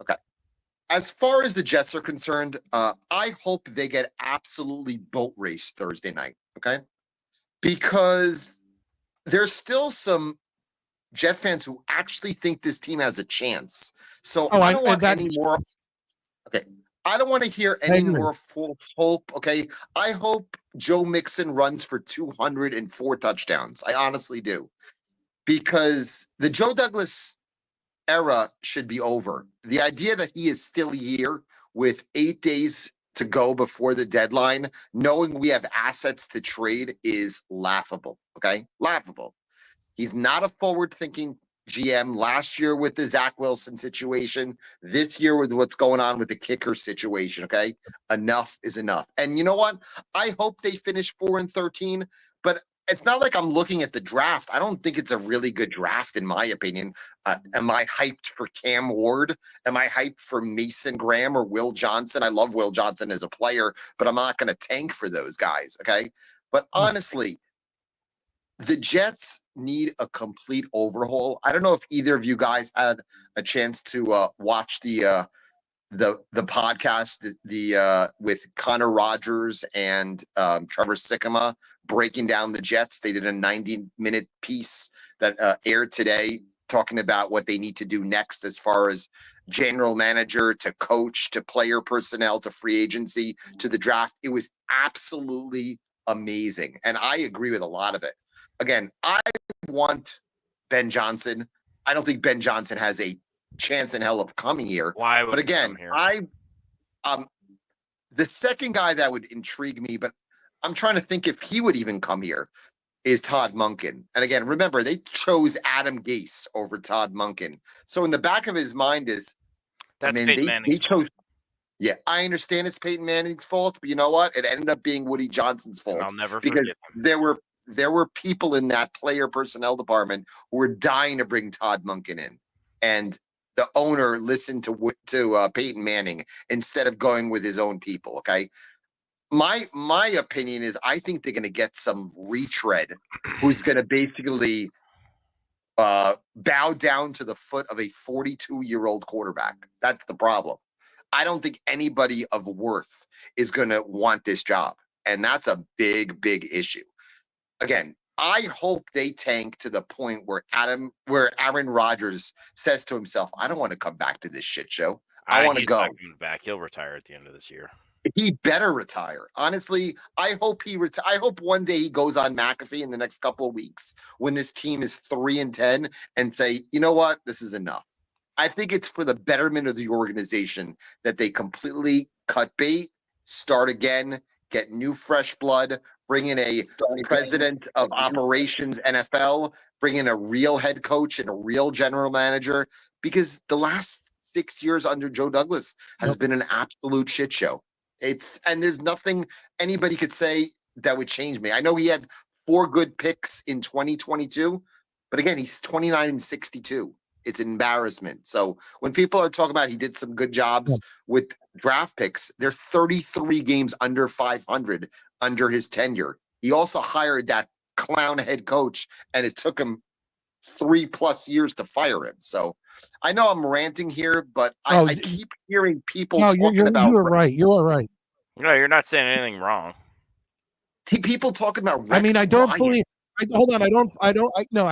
Okay. As far as the Jets are concerned, I hope they get absolutely boat raced Thursday night. Okay. Because there's still some Jet fans who actually think this team has a chance. So I don't want any more. Okay, I don't want to hear any more false hope. Okay, I hope Joe Mixon runs for 204 touchdowns. I honestly do, because the Joe Douglas era should be over. The idea that he is still here with 8 days to go before the deadline, knowing we have assets to trade, is laughable. Okay, laughable. He's not a forward-thinking GM. Last year with the Zach Wilson situation, this year with what's going on with the kicker situation. Okay, enough is enough. And you know what? I hope they finish 4-13, but it's not like I'm looking at the draft. I don't think it's a really good draft, in my opinion. Am I hyped for Cam Ward? Am I hyped for Mason Graham or Will Johnson? I love Will Johnson as a player, but I'm not going to tank for those guys. Okay, but honestly, the Jets need a complete overhaul. I don't know if either of you guys had a chance to watch the podcast with Connor Rogers and Trevor Sikkema breaking down the Jets. They did a 90-minute piece that aired today. talking about what they need to do next as far as general manager to coach to player personnel to free agency to the draft. It was absolutely amazing. And I agree with a lot of it. Again, I want Ben Johnson. I don't think Ben Johnson has a chance in hell of coming here. Why would But he again, come here? the second guy that would intrigue me, but I'm trying to think if he would even come here, is Todd Monken. And again, remember, they chose Adam Gase over Todd Monken. So in the back of his mind is, That's I mean, Peyton they Manning's chose. Yeah, I understand it's Peyton Manning's fault, but you know what? It ended up being Woody Johnson's fault. fault I'll never because forget him. there were people in that player personnel department who were dying to bring Todd Monken in, and the owner listened to Peyton Manning instead of going with his own people. Okay, my opinion is I think they're going to get some retread who's going to basically bow down to the foot of a 42-year-old quarterback. That's the problem. I don't think anybody of worth is going to want this job. And that's a big, big issue. Again, I hope they tank to the point where Aaron Rodgers says to himself, I don't want to come back to this shit show. I want to He's go. not coming back. He'll retire at the end of this year. He better retire. Honestly, I hope I hope one day he goes on McAfee in the next couple of weeks when this team is 3-10 and say, you know what, this is enough. I think it's for the betterment of the organization that they completely cut bait, start again, get new fresh blood, bring in a president of operations NFL, bring in a real head coach and a real general manager, because the last 6 years under Joe Douglas has been an absolute shit show. And there's nothing anybody could say that would change me. I know he had 4 good picks in 2022, but again, he's 29-62. It's an embarrassment. So when people are talking about he did some good jobs with draft picks, they're 33 games under 500 under his tenure. He also hired that clown head coach, and it took him 3+ years to fire him. So I know I'm ranting here, but I keep hearing people talking about. You are right. You are right. No, you're not saying anything wrong. People talking about Rex I mean, I don't Ryan. fully. I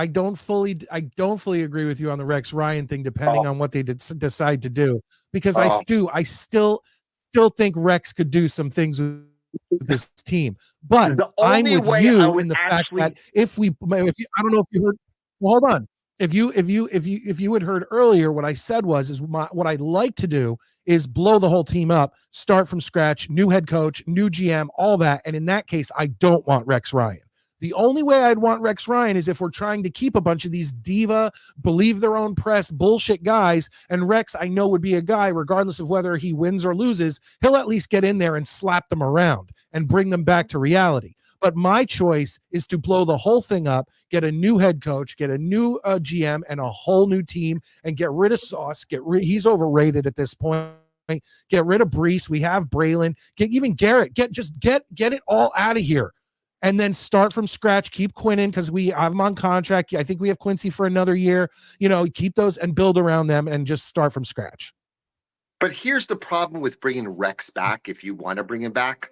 don't fully agree with you on the Rex Ryan thing, depending on what they decide to do, because I still think Rex could do some things with this team. But I'm with you in the fact that if you, I don't know if you heard. Well, hold on. If you had heard earlier, what I said was what I'd like to do is blow the whole team up, start from scratch, new head coach, new GM, all that. And in that case, I don't want Rex Ryan. The only way I'd want Rex Ryan is if we're trying to keep a bunch of these diva, believe their own press bullshit guys. And Rex, I know, would be a guy, regardless of whether he wins or loses, he'll at least get in there and slap them around and bring them back to reality. But my choice is to blow the whole thing up, get a new head coach, get a new GM and a whole new team, and get rid of Sauce. He's overrated at this point. Get rid of Brees. We have Braylon. Get even Garrett. Get it all out of here. And then start from scratch. Keep Quinn in because we have him on contract. I think we have Quincy for another year. Keep those and build around them and just start from scratch. But here's the problem with bringing Rex back. If you want to bring him back,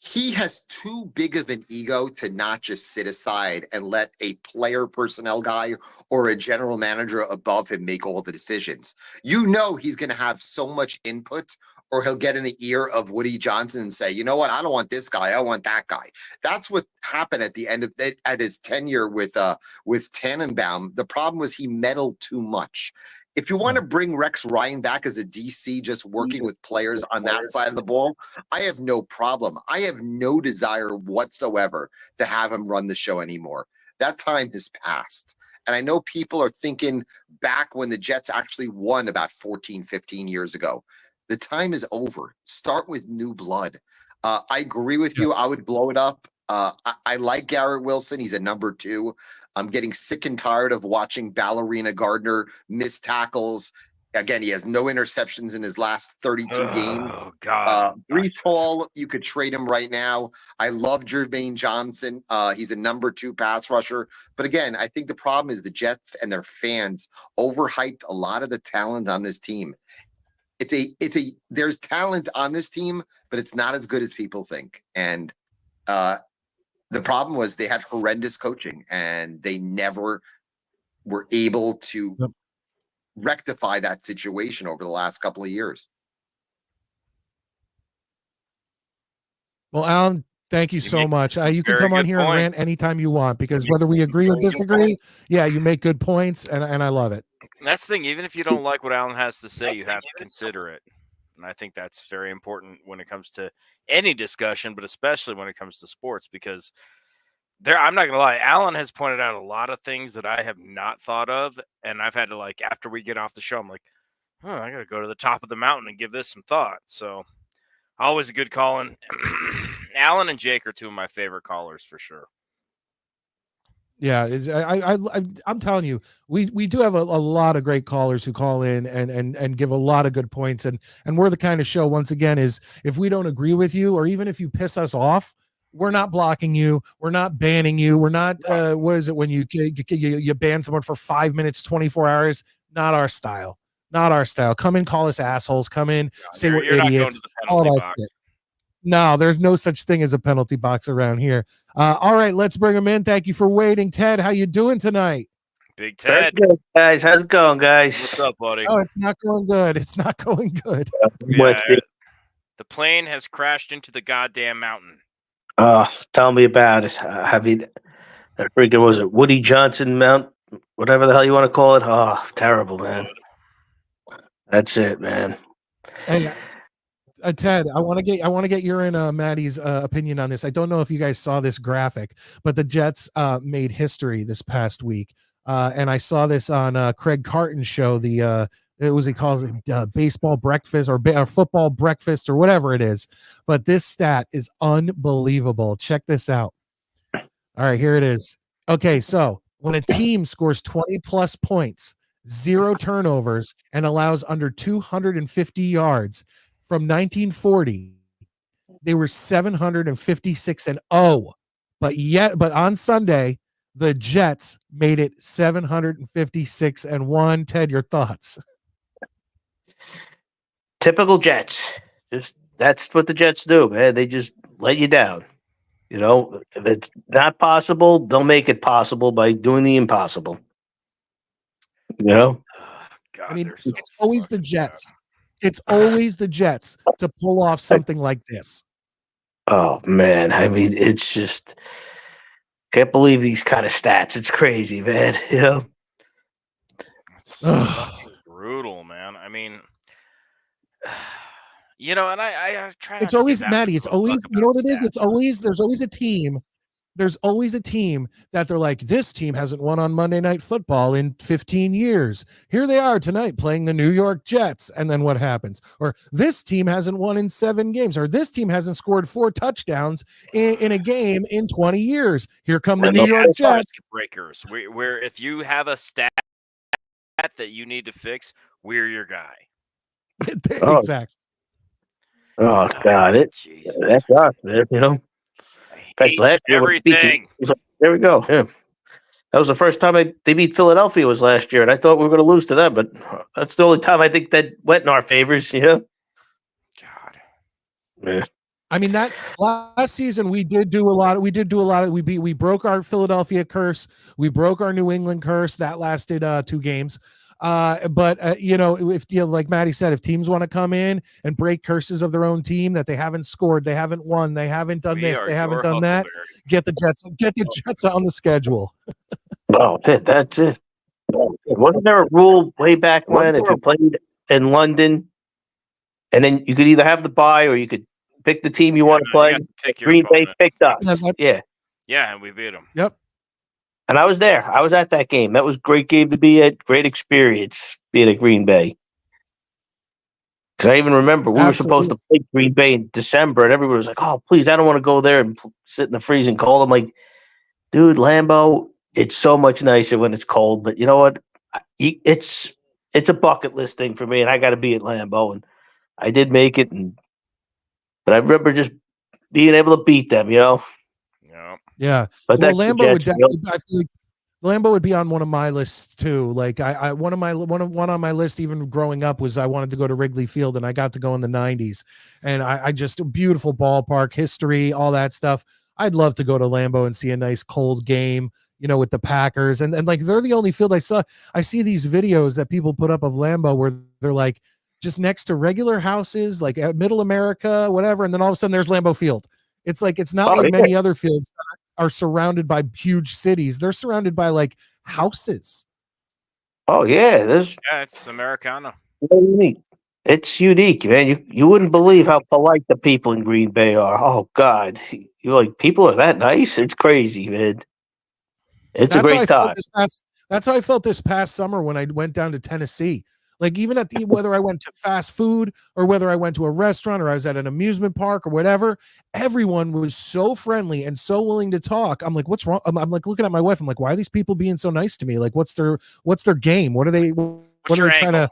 he has too big of an ego to not just sit aside and let a player personnel guy or a general manager above him make all the decisions. He's going to have so much input, or he'll get in the ear of Woody Johnson and say, you know what, I don't want this guy, I want that guy. That's what happened at the end of it, at his tenure with Tannenbaum. The problem was he meddled too much. If you want to bring Rex Ryan back as a DC, just working with players on that side of the ball, I have no problem. I have no desire whatsoever to have him run the show anymore. That time has passed. And I know people are thinking back when the Jets actually won about 14, 15 years ago. The time is over. Start with new blood. I agree with you. I would blow it up. I like Garrett Wilson. He's a number 2. I'm getting sick and tired of watching Ballerina Gardner miss tackles. Again, he has no interceptions in his last 32 games. Oh, God. Brees Hall, you could trade him right now. I love Jermaine Johnson. He's a number 2 pass rusher. But again, I think the problem is the Jets and their fans overhyped a lot of the talent on this team. There's talent on this team, but it's not as good as people think. And the problem was they had horrendous coaching, and they never were able to Yep. rectify that situation over the last couple of years. Well, Alan, thank you You so make much. You can very come on good here and point. rant anytime you want, because whether we agree or disagree, yeah, you make good points, and I love it. And that's the thing. Even if you don't like what Alan has to say, you have to consider it. And I think that's very important when it comes to any discussion, but especially when it comes to sports, because I'm not going to lie, Alan has pointed out a lot of things that I have not thought of. And I've had to, like, after we get off the show, I'm like, I got to go to the top of the mountain and give this some thought. So always a good calling. Alan and Jake are two of my favorite callers for sure. Yeah, I'm telling you, we do have a lot of great callers who call in and give a lot of good points, and we're the kind of show, once again, is if we don't agree with you, or even if you piss us off, we're not blocking you, we're not banning you, we're not what is it when you ban someone for 5 minutes, 24 hours? Not our style. Not our style. Come in, call us assholes. Come in, say we're you're not going idiots. to the All penalty that box. shit. No, there's no such thing as a penalty box around here. All right, let's bring him in. Thank you for waiting. Ted, how you doing tonight? Big Very Ted. good, guys. How's it going, guys? What's up, buddy? Oh, it's not going good. It's not going good. Yeah, the plane has crashed into the goddamn mountain. Tell me about it. Have you? That freaking was it Woody Johnson Mount, whatever the hell you want to call it. Oh, terrible, man. That's it, man. Hey, Ted, I want to get your and Maddie's opinion on this. I don't know if you guys saw this graphic, but the Jets made history this past week, and I saw this on Craig Carton's show. He calls it baseball breakfast or football breakfast or whatever it is. But this stat is unbelievable. Check this out. All right, here it is. Okay, so when a team scores 20 plus points, 0 turnovers, and allows under 250 yards, from 1940, they were 756-0. But on Sunday, the Jets made it 756-1. Ted, your thoughts? Typical Jets. Just that's what the Jets do, man. They just let you down. You know, if it's not possible, they'll make it possible by doing the impossible. You know? God, I mean, they're so it's always the fucking Jets. bad. It's always the Jets to pull off something like this. Oh man, I mean, it's just can't believe these kind of stats. It's crazy, man. You know? It's fucking brutal, man. I mean, you know, and I try. It's not to always give that Maddie. much It's of a always, fuck you know what about it is? stats. It's always, there's always a team. There's always a team that they're like, this team hasn't won on Monday Night Football in 15 years. Here they are tonight playing the New York Jets. And then what happens? Or this team hasn't won in 7 games. Or this team hasn't scored 4 touchdowns in a game in 20 years. Here come the New York Jets. Breakers. Where if you have a stat that you need to fix, we're your guy. Oh. Exactly. Oh God, Jesus. that's us, man. You know. I hate last year when they beat everything. there we go. Yeah. That was the first time they beat Philadelphia was last year, and I thought we were going to lose to them, but that's the only time I think that went in our favors. Yeah. God. Yeah. I mean, that last season we did do a lot. We broke our Philadelphia curse. We broke our New England curse. That lasted 2 games. But you know, if like Maddie said, if teams want to come in and break curses of their own team that they haven't scored, they haven't won, they haven't done this, they haven't done that, get the Jets on the schedule. Oh, that's it. Wasn't there a rule way back when if you played in London, and then you could either have the bye or you could pick the team you want to play? Green Bay picked us. Yeah. Yeah, and we beat them. Yep. And I was there. I was at that game. That was a great game to be at. Great experience being at Green Bay. Because I even remember we were supposed to play Green Bay in December, and everybody was like, "Oh, please, I don't want to go there and sit in the freezing cold." I'm like, "Dude, Lambeau, it's so much nicer when it's cold." But you know what? It's a bucket list thing for me, and I got to be at Lambeau, and I did make it. But I remember just being able to beat them. You know. Yeah, but well, Lambeau would definitely. I feel like Lambeau would be on one of my lists too. Like one on my list even growing up was I wanted to go to Wrigley Field, and I got to go in the 90s, and I just a beautiful ballpark, history, all that stuff. I'd love to go to Lambeau and see a nice cold game. with the Packers, and like they're the only field I saw. I see these videos that people put up of Lambeau where they're like just next to regular houses, like at Middle America, whatever, and then all of a sudden there's Lambeau Field. It's like it's not like many other fields that are surrounded by huge cities. They're surrounded by like houses. Oh yeah, there's it's Americana. unique. It's unique, man. You wouldn't believe how polite the people in Green Bay are. Oh God, you're like people are that nice. It's crazy, man. It's a great time. That's how I felt this past summer when I went down to Tennessee. Like even at whether I went to fast food or whether I went to a restaurant or I was at an amusement park or whatever, everyone was so friendly and so willing to talk. I'm like, what's wrong? I'm like looking at my wife. I'm like, why are these people being so nice to me? Like, what's their game? What are they trying to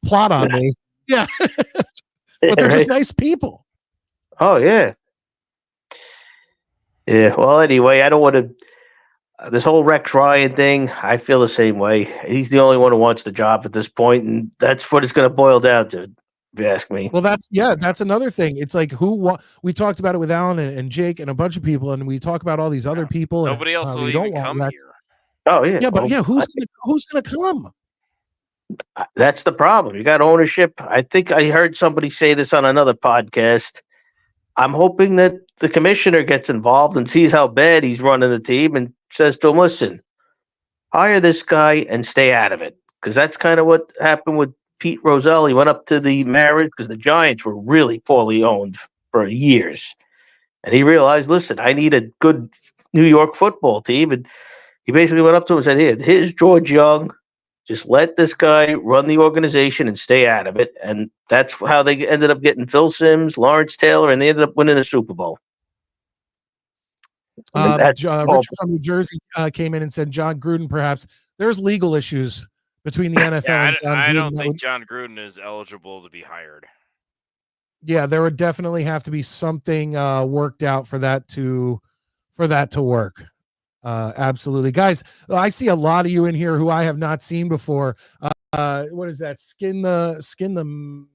plot on me? Yeah. But they're just nice people. Oh yeah. Yeah. Well, anyway, I don't want to. This whole Rex Ryan thing, I feel the same way. He's the only one who wants the job at this point, and that's what it's going to boil down to, if you ask me. Well, that's another thing. It's like we talked about it with Alan and Jake and a bunch of people, and we talk about all these other people. Nobody else will even come here. Oh yeah. Yeah, but who's gonna come? That's the problem. You got ownership. I think I heard somebody say this on another podcast. I'm hoping that the commissioner gets involved and sees how bad he's running the team and says to him, listen, hire this guy and stay out of it. Because that's kind of what happened with Pete Rozelle. He went up to the Mariners because the Giants were really poorly owned for years. And he realized, listen, I need a good New York football team. And he basically went up to him and said, here's George Young. Just let this guy run the organization and stay out of it. And that's how they ended up getting Phil Simms, Lawrence Taylor, and they ended up winning a Super Bowl. Richard from New Jersey came in and said John Gruden, perhaps. There's legal issues between the NFL and John Gruden. I don't think John Gruden is eligible to be hired. Yeah, there would definitely have to be something worked out for that to work. Absolutely. Guys, I see a lot of you in here who I have not seen before. What is that? Skin the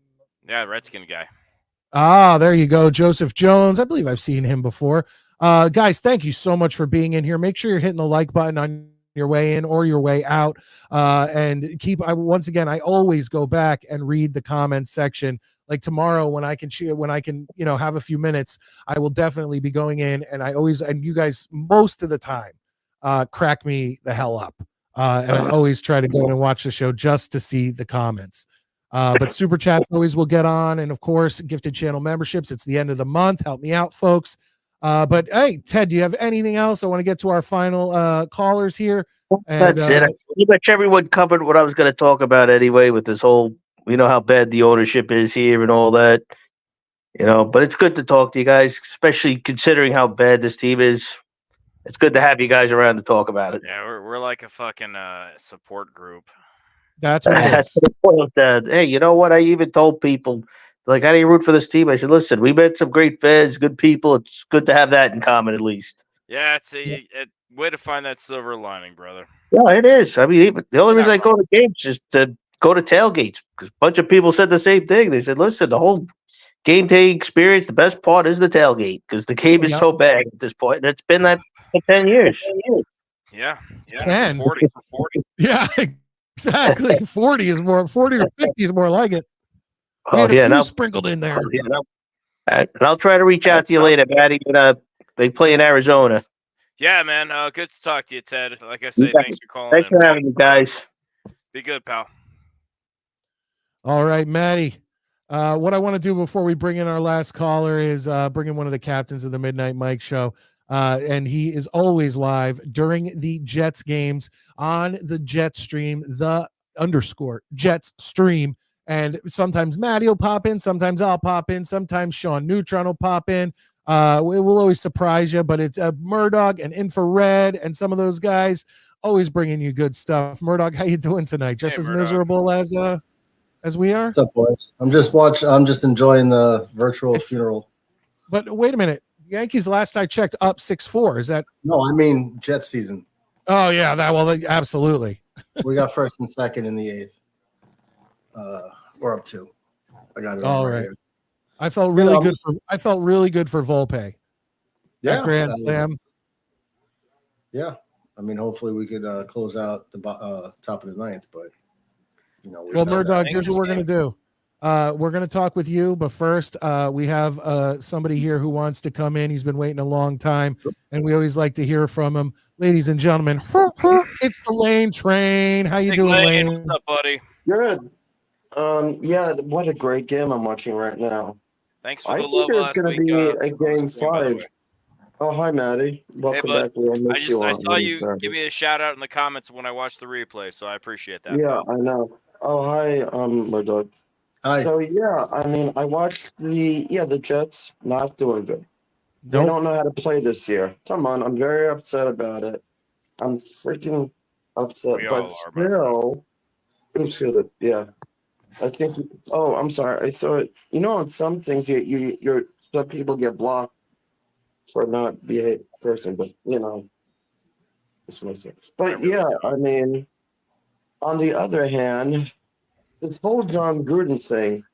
Yeah, Redskin guy. There you go. Joseph Jones. I believe I've seen him before. Guys, thank you so much for being in here. Make sure you're hitting the like button on your way in or your way out. And once again, I always go back and read the comments section. Like tomorrow when I can, have a few minutes, I will definitely be going in, and you guys most of the time crack me the hell up. And I always try to go in and watch the show just to see the comments. But super chats always will get on. And of course, gifted channel memberships. It's the end of the month. Help me out, folks. But hey, Ted, do you have anything else? I want to get to our final callers here. And, that's it. Pretty much everyone covered what I was going to talk about anyway with this whole, how bad the ownership is here and all that, but it's good to talk to you guys, especially considering how bad this team is. It's good to have you guys around to talk about it. Yeah, we're like a fucking support group. That's what it is. Hey, you know what? I even told people, like, how do you root for this team? I said, listen, we met some great fans, good people. It's good to have that in common at least. Yeah, it's a way to find that silver lining, brother. Yeah, it is. I mean, even the only reason I go to games is to go to tailgates, because a bunch of people said the same thing. They said, listen, the whole game day experience, the best part is the tailgate, because the game is so bad at this point, and it's been that for 10 years. Yeah. 10. 40. Yeah, exactly. 40 is more, 40 or 50 is more like it. Now sprinkled in there. And I'll try to reach out to you later, Maddie. They play in Arizona. Yeah, man. Good to talk to you, Ted. Like I say, thanks for calling. Thanks for having me, guys. Be good, pal. All right, Maddie. What I want to do before we bring in our last caller is bring in one of the captains of the Midnight Mike Show. And he is always live during the Jets games on the Jets stream, _Jets stream. And sometimes Maddie will pop in, sometimes I'll pop in, sometimes Sean Neutron will pop in. We'll always surprise you, but it's Murdog and Infrared and some of those guys always bringing you good stuff. Murdog, how you doing tonight? Just as miserable as we are? What's up, boys? I'm just enjoying the virtual funeral. But wait a minute. Yankees last I checked up 6-4. Is that? No, I mean Jet season. Oh yeah, absolutely. We got first and second in the 8th. We're up 2. I got it all right. Here. I felt really good. I felt really good for Volpe. Yeah, that grand slam. Yeah, I mean, hopefully we could close out the top of the ninth, but Well, Murdog, here's what we're gonna do. We're gonna talk with you, but first, we have somebody here who wants to come in. He's been waiting a long time, and we always like to hear from him. Ladies and gentlemen, it's the Lane Train. How you doing, Lane? What's up, buddy? Good. Yeah, what a great game I'm watching right now. Thanks for I the think love there's last going to week. be on a the game screen, by the 5. way. Oh, hi, Maddie. Welcome bud. back. We miss you I on saw you Saturday. give me a shout out in the comments when I watched the replay, so I appreciate that. Yeah, pal. I know. Oh, hi, Murdog. Hi. So, yeah, I mean, I watched the Jets not doing good. They Nope. don't know how to play this year. Come on, I'm very upset about it. I'm freaking upset. We But all are, my friend. still, yeah. I think. Oh, I'm sorry. I thought. On some things, some people get blocked for not being a person, but it's my sense. But really yeah, don't. I mean, on the other hand, this whole John Gruden thing.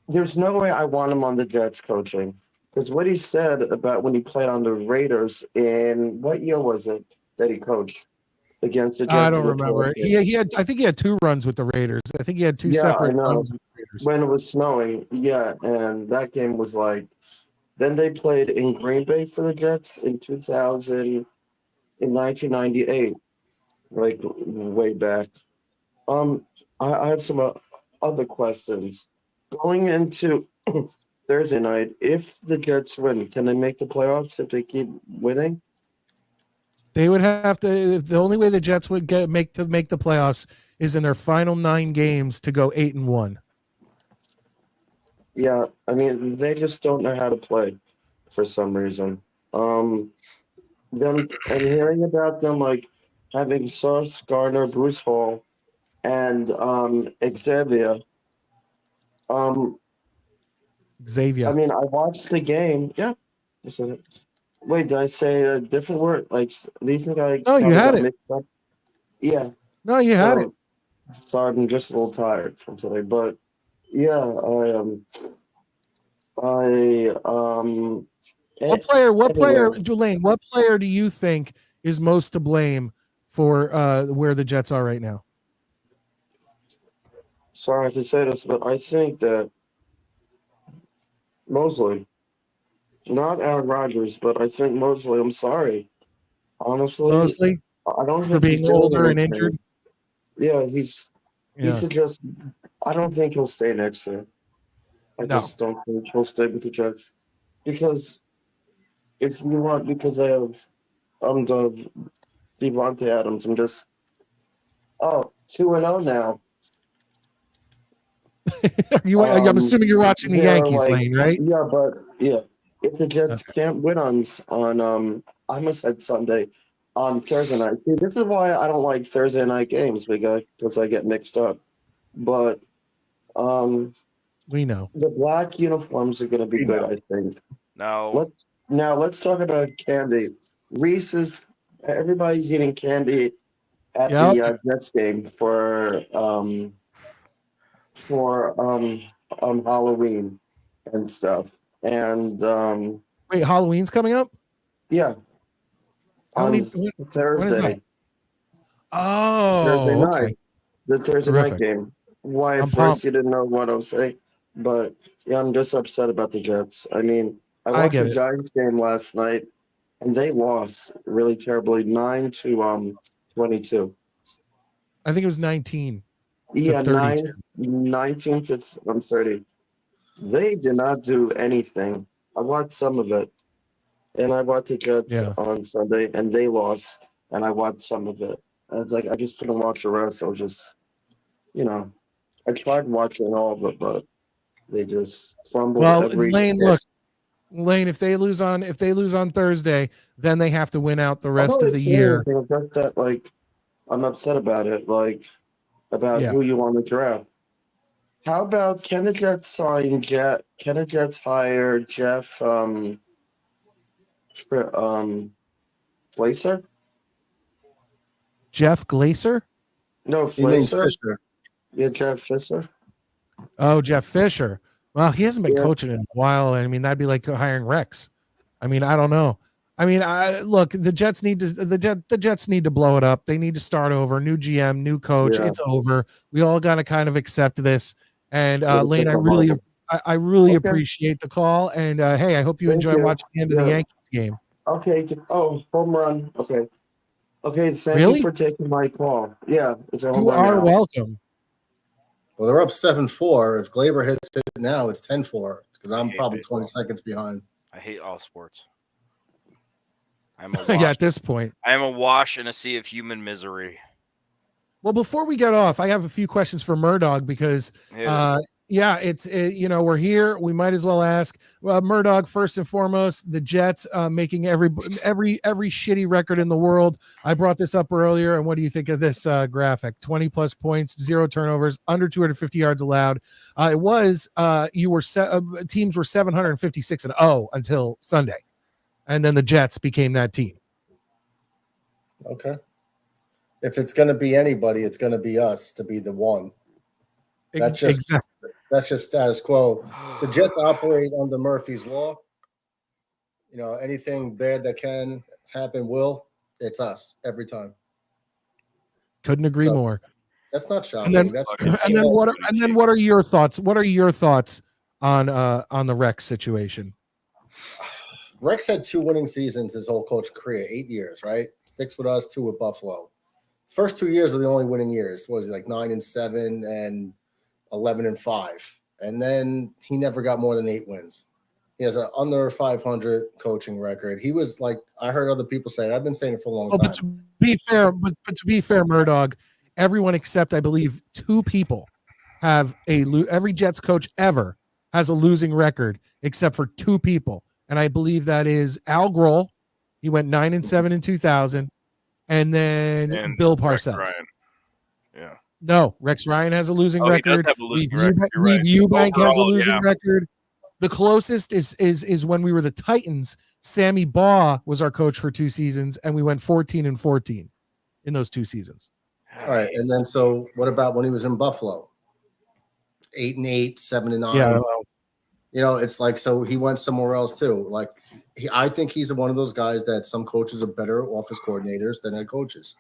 There's no way I want him on the Jets coaching because what he said about when he played on the Raiders in what year was it that he coached against the Jets? I don't remember. He had. I think he had 2 runs with the Raiders. I think he had 2 Yeah, separate I know. runs with the Raiders. When it was snowing, yeah, and that game was like. Then they played in Green Bay for the Jets in 1998, like way back. I have some other questions. Going into Thursday night, if the Jets win, can they make the playoffs if they keep winning? They would have to. The only way the Jets would make the playoffs is in their final 9 games to go 8-1. Yeah, I mean they just don't know how to play for some reason. Them and hearing about them like having Sauce Gardner, Bruce Hall, and Xavier. Xavier. I mean, I watched the game. Yeah. Wait, did I say a different word? Like, do you think I? No, you kinda had got it. mixed up? Yeah. No, you had it. Sorry, I'm just a little tired from today, but yeah, What player, anyway. Julaine, what player do you think is most to blame for where the Jets are right now? Sorry I have to say this, but I think that Mosley, not Aaron Rodgers, but I think Mosley. I'm sorry, honestly, Mostly I don't for think he's being doing older and anything. injured. Yeah, he's just. I don't think he'll stay next year. I No. just don't think he'll stay with the Jets because if you want, because I have the Devontae Adams, I'm just 2-0 now. I'm assuming you're watching the they're Yankees, Lane, right? Yeah, but yeah, if the Jets can't win on I almost said Sunday, on Thursday night. See, this is why I don't like Thursday night games because I get mixed up. But we know the black uniforms are going to be good. I think. No. Let's talk about candy. Reese's. Everybody's eating candy at the Jets game for Halloween and stuff. And wait, Halloween's coming up? Yeah. How many? Thursday. When is that? Oh, Thursday night. okay. The Thursday night game. Why at first you didn't know what I was saying, but yeah, I'm just upset about the Jets. I mean, I watched the Giants game last night, and they lost really terribly, 9-22. I think it was 19. Yeah, 19 to 30. They did not do anything. I watched some of it, and I watched the Jets on Sunday, and they lost, and I watched some of it. And it's like I just couldn't watch the rest. I was just, I tried watching all of it, but they just fumbled every. Lane, look, Lane, if they lose on Thursday, then they have to win out the rest of the year. Just that, like, I'm upset about it, about who you want to draft. How about can the Jets hire Jeff Glazer? Jeff Glazer? No, Fisher. Yeah, Jeff Fisher. Oh, Jeff Fisher. Well, he hasn't been coaching in a while. I mean, that'd be like hiring Rex. I mean, I don't know. I mean, look, the Jets need to the Jets need to blow it up. They need to start over. New GM, new coach. Yeah. It's over. We all got to kind of accept this. And It'll Lane, take I a really, moment. I really Okay. appreciate the call. And hey, I hope you Thank enjoy you. watching the end of the Yeah. Yankees game. Okay. Oh, home run. Okay. Okay. Thank Really? you for taking my call. Yeah, it's a home You run are now. welcome. Well, they're up 7-4. If Glaber hits it now, it's 10-4 because I I'm hate probably baseball. 20 seconds behind. I hate all sports. I'm a wash. Yeah, at this point. I am a wash in a sea of human misery. Well, before we get off, I have a few questions for Murdog because we're here. We might as well ask Murdog first and foremost. The Jets making every shitty record in the world. I brought this up earlier, and what do you think of this graphic? 20 plus points, 0 turnovers, under 250 yards allowed. Teams were 756-0 until Sunday, and then the Jets became that team. Okay. If it's going to be anybody, it's going to be us to be the one. That's just status quo. The Jets operate under Murphy's Law. You know, anything bad that can happen will. It's us every time. Couldn't agree more. That's not shocking. And then what are your thoughts? What are your thoughts on the Rex situation? Rex had 2 winning seasons his whole coach career, 8 years, right? 6 with us, 2 with Buffalo. First 2 years were the only winning years. What was he, like 9-7 and 11-5? And then he never got more than 8 wins. He has an under 500 coaching record. He was like, I heard other people say it. I've been saying it for a long time. But to be fair, Murdog, everyone except I believe 2 people have every Jets coach ever has a losing record except for 2 people, and I believe that is Al Grohl. He went 9-7 in 2000. And then Bill Parcells. Yeah. No, Rex Ryan has a losing record. He does have a losing record. Reed Eubank has a Overall, losing record. The closest is when we were the Titans. Sammy Baugh was our coach for 2 seasons, and we went 14-14 in those 2 seasons. All right, and then so what about when he was in Buffalo? 8-8, 7-9. Yeah. You know, it's like, so he went somewhere else too. Like, I think he's one of those guys that some coaches are better office coordinators than head coaches.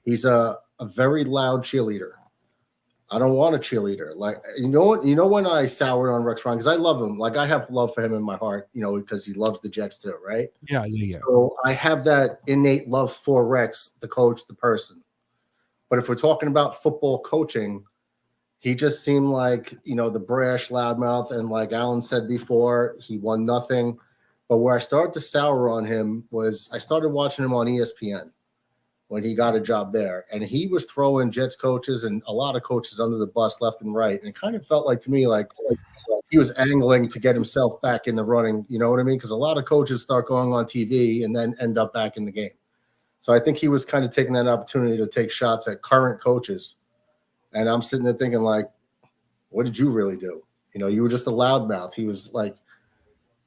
He's a very loud cheerleader. I don't want a cheerleader. Like, you know what? You know when I soured on Rex Ryan, because I love him. Like, I have love for him in my heart, you know, because he loves the Jets too, right? Yeah. So I have that innate love for Rex, the coach, the person. But if we're talking about football coaching, he just seemed like, you know, the brash loudmouth. And like Alan said before, he won nothing. But where I started to sour on him was I started watching him on ESPN when he got a job there. And he was throwing Jets coaches and a lot of coaches under the bus left and right. And it kind of felt like to me like he was angling to get himself back in the running. You know what I mean? Because a lot of coaches start going on TV and then end up back in the game. So I think he was kind of taking that opportunity to take shots at current coaches. And I'm sitting there thinking, like, what did you really do? You know, you were just a loudmouth. He's like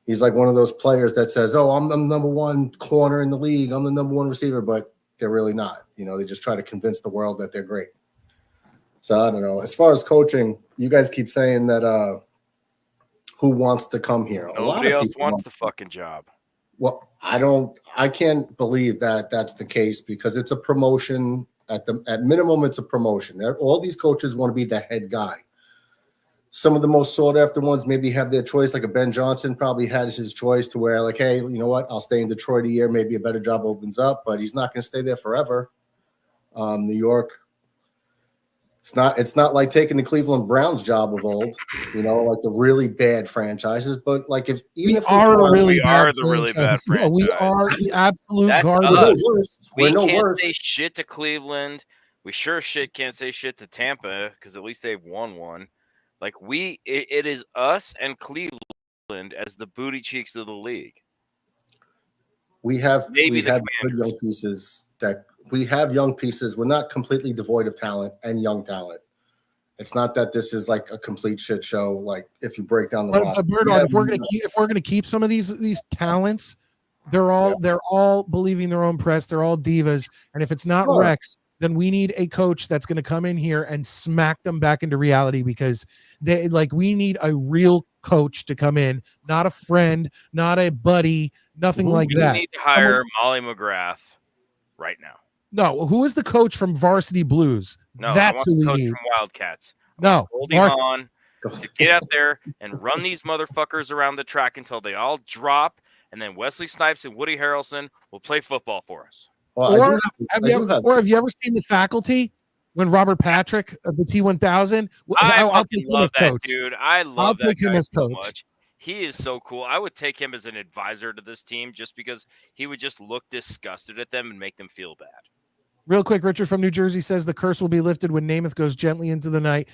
one of those players that says, oh, I'm the number 1 corner in the league. I'm the number 1 receiver, but they're really not. You know, they just try to convince the world that they're great. So I don't know. As far as coaching, you guys keep saying that who wants to come here? Nobody else wants the fucking job. Well, I can't believe that that's the case because it's a promotion. At minimum, it's a promotion. All these coaches want to be the head guy. Some of the most sought after ones maybe have their choice, like a Ben Johnson probably had his choice to where like, hey, you know what? I'll stay in Detroit a year. Maybe a better job opens up, but he's not going to stay there forever. New York, it's not like taking the Cleveland Browns job of old, you know, like the really bad franchises. But like we are the really bad franchise. We are the absolute garbage. We can't say shit to Cleveland. We sure shit can't say shit to Tampa because at least they've won one. Like it is us and Cleveland as the booty cheeks of the league. We have good young pieces young pieces. We're not completely devoid of talent and young talent. It's not that this is like a complete shit show. Like if you break down the roster, if we're gonna keep some of these talents, they're all believing their own press. They're all divas, and if it's not Rex, then we need a coach that's going to come in here and smack them back into reality because we need a real coach to come in, not a friend, not a buddy, nothing like We that. need to hire Molly McGrath right now. No, who is the coach from Varsity Blues? No, That's I want who the we coach need. from Wildcats. No, Goldie Mark, Hawn to get out there and run these motherfuckers around the track until they all drop, and then Wesley Snipes and Woody Harrelson will play football for us. Well, or have you ever seen The Faculty when Robert Patrick of the T1000? I'll take him as that coach. dude. I'll take him as coach. Much. He is so cool. I would take him as an advisor to this team just because he would just look disgusted at them and make them feel bad. Real quick, Richard from New Jersey says the curse will be lifted when Namath goes gently into the night.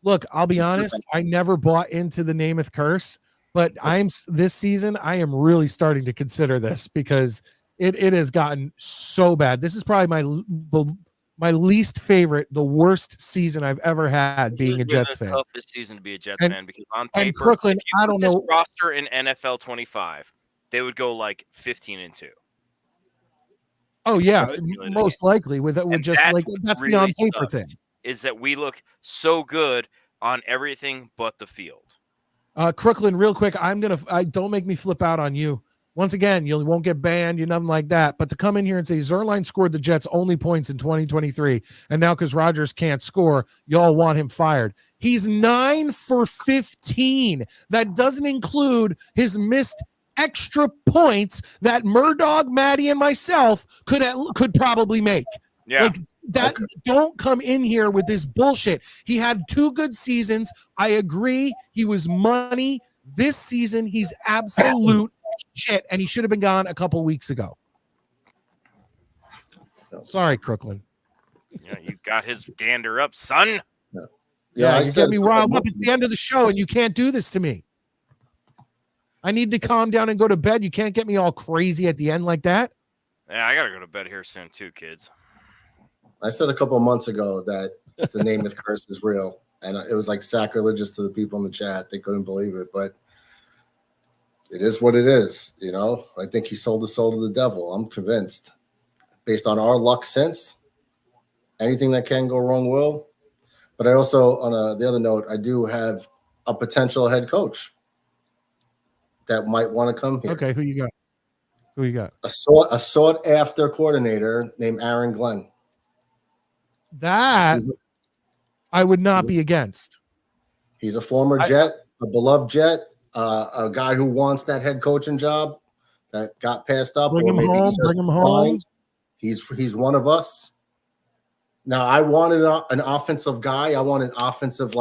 Look, I'll be honest. I never bought into the Namath curse, but this season I am really starting to consider this because it has gotten so bad. This is probably my least favorite, the worst season I've ever had being a Jets fan. Toughest season to be a Jets fan because on paper, and Crooklyn, I don't know. Roster in NFL 25, they would go like 15-2. Oh yeah, most likely with just like that's really the on paper thing. Is that we look so good on everything but the field. Crooklyn, real quick, don't make me flip out on you. Once again, you won't get banned, you're nothing like that. But to come in here and say Zerline scored the Jets only points in 2023, and now because Rodgers can't score, y'all want him fired. He's 9 for 15. That doesn't include his missed extra points that Murdog, Maddie, and myself could probably make. Yeah. Like that. Okay. Don't come in here with this bullshit. He had 2 good seasons. I agree. He was money. This season, he's absolute shit, and he should have been gone a couple weeks ago. Sorry, Crooklyn. Yeah, you got his gander up, son. Yeah, you get me riled up. It's the end of the show, and you can't do this to me. I need to calm down and go to bed. You can't get me all crazy at the end like that. Yeah, I got to go to bed here soon too, kids. I said a couple of months ago that the Namath curse is real, and it was like sacrilegious to the people in the chat. They couldn't believe it, but it is what it is. You know, I think he sold his soul to the devil. I'm convinced, based on our luck since, anything that can go wrong will. But I also, on the other note, I do have a potential head coach that might want to come here. Okay, who you got? A sought after coordinator named Aaron Glenn. That I would not be against. He's a former Jet, a beloved Jet, a guy who wants that head coaching job that got passed up. Bring him home. He's one of us. Now, I wanted an offensive guy. I want an offensive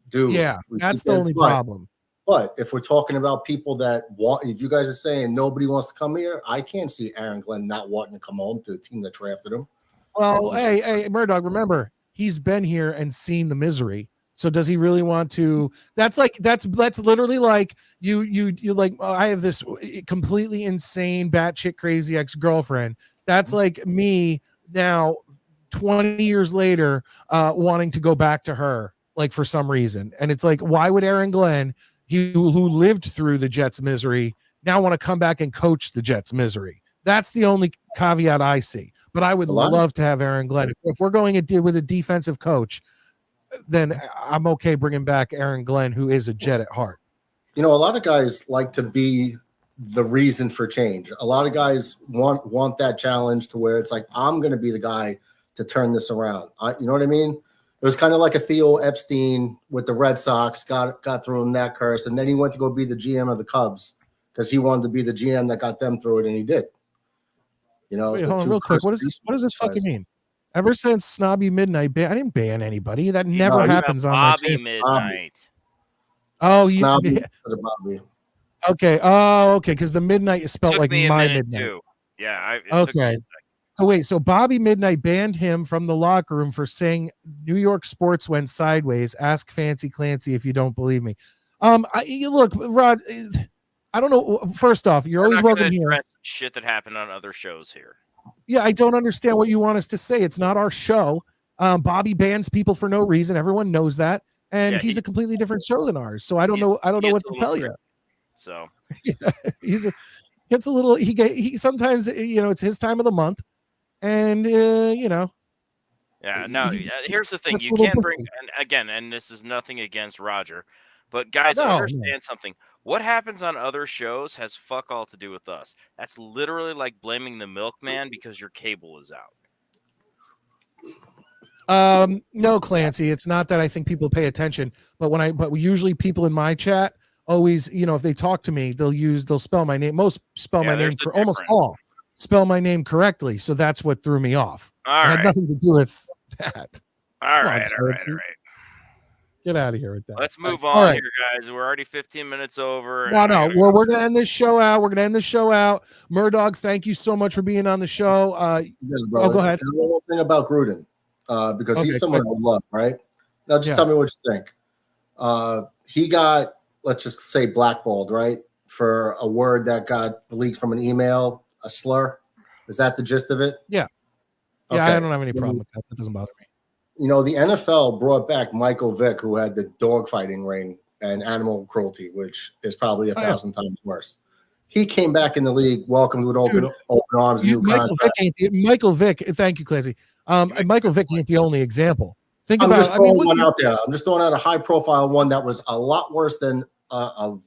dude. Yeah, that's the only problem. But if we're talking about people that want, if you guys are saying nobody wants to come here, I can't see Aaron Glenn not wanting to come home to the team that drafted him. Well, hey, Murdog, remember, he's been here and seen the misery. So does he really want to? That's literally like you like, I have this completely insane, batshit crazy ex-girlfriend. That's like me now, 20 years later, wanting to go back to her, like for some reason. And it's like, why would Aaron Glenn, who lived through the Jets' misery, now want to come back and coach the Jets' misery? That's the only caveat I see. But I would love to have Aaron Glenn. If we're going with a defensive coach, then I'm okay bringing back Aaron Glenn, who is a Jet at heart. You know, a lot of guys like to be the reason for change. A lot of guys want that challenge to where it's like, I'm going to be the guy to turn this around. You know what I mean? It was kind of like a Theo Epstein with the Red Sox, got through him that curse, and then he went to go be the GM of the Cubs because he wanted to be the GM that got them through it, and he did. You know, wait, hold on real quick. What does this fucking mean? Ever since Snobby Midnight, I didn't ban anybody. That never happens on my channel. Midnight. Oh, Snobby for the Bobby. Okay. Oh, okay. Because the Midnight is spelled like my Midnight. Too. Yeah. Okay. So Bobby Midnight banned him from the locker room for saying New York sports went sideways. Ask Fancy Clancy if you don't believe me. Look, Rod, I don't know. First off, you're always welcome here. Shit that happened on other shows here. Yeah, I don't understand what you want us to say. It's not our show. Bobby bans people for no reason. Everyone knows that, and he's a completely different show than ours. So I don't know what to tell you. So He sometimes it's his time of the month, and Yeah, no. Here's the thing: you can't bring, and again, and this is nothing against Roger, But guys, No, no. understand something. What happens on other shows has fuck all to do with us. That's literally like blaming the milkman because your cable is out. No, Clancy, it's not that I think people pay attention, but usually people in my chat always, if they talk to me, they'll spell my name. Most spell my name, almost all spell my name correctly. So that's what threw me off. It had nothing to do with that. All right. Get out of here with that. Let's move on here, guys. We're already 15 minutes over. No. We're going to end this show out. Murdog, thank you so much for being on the show. Go ahead. One more thing about Gruden, because he's someone I love, right? Now, just tell me what you think. He got, let's just say, blackballed, right, for a word that got leaked from an email, a slur. Is that the gist of it? Yeah. Yeah, okay. I don't have any problem with that. That doesn't bother me. The NFL brought back Michael Vick, who had the dogfighting ring and animal cruelty, which is probably 1,000 times worse. He came back in the league, welcomed with open arms. Michael Vick, thank you, Clancy. Michael Vick ain't the only example. I'm just throwing one out there. I'm just throwing out a high-profile one that was a lot worse than a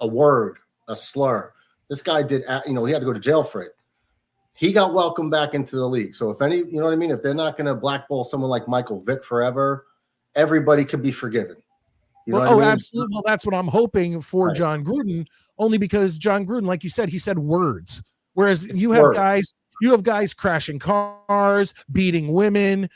word, a slur. This guy did, he had to go to jail for it. He got welcomed back into the league. So if you know what I mean? If they're not going to blackball someone like Michael Vick forever, everybody could be forgiven. You know what I mean? Absolutely. Well, that's what I'm hoping for John Gruden, only because John Gruden, like you said, he said words. Whereas you have guys crashing cars, beating women,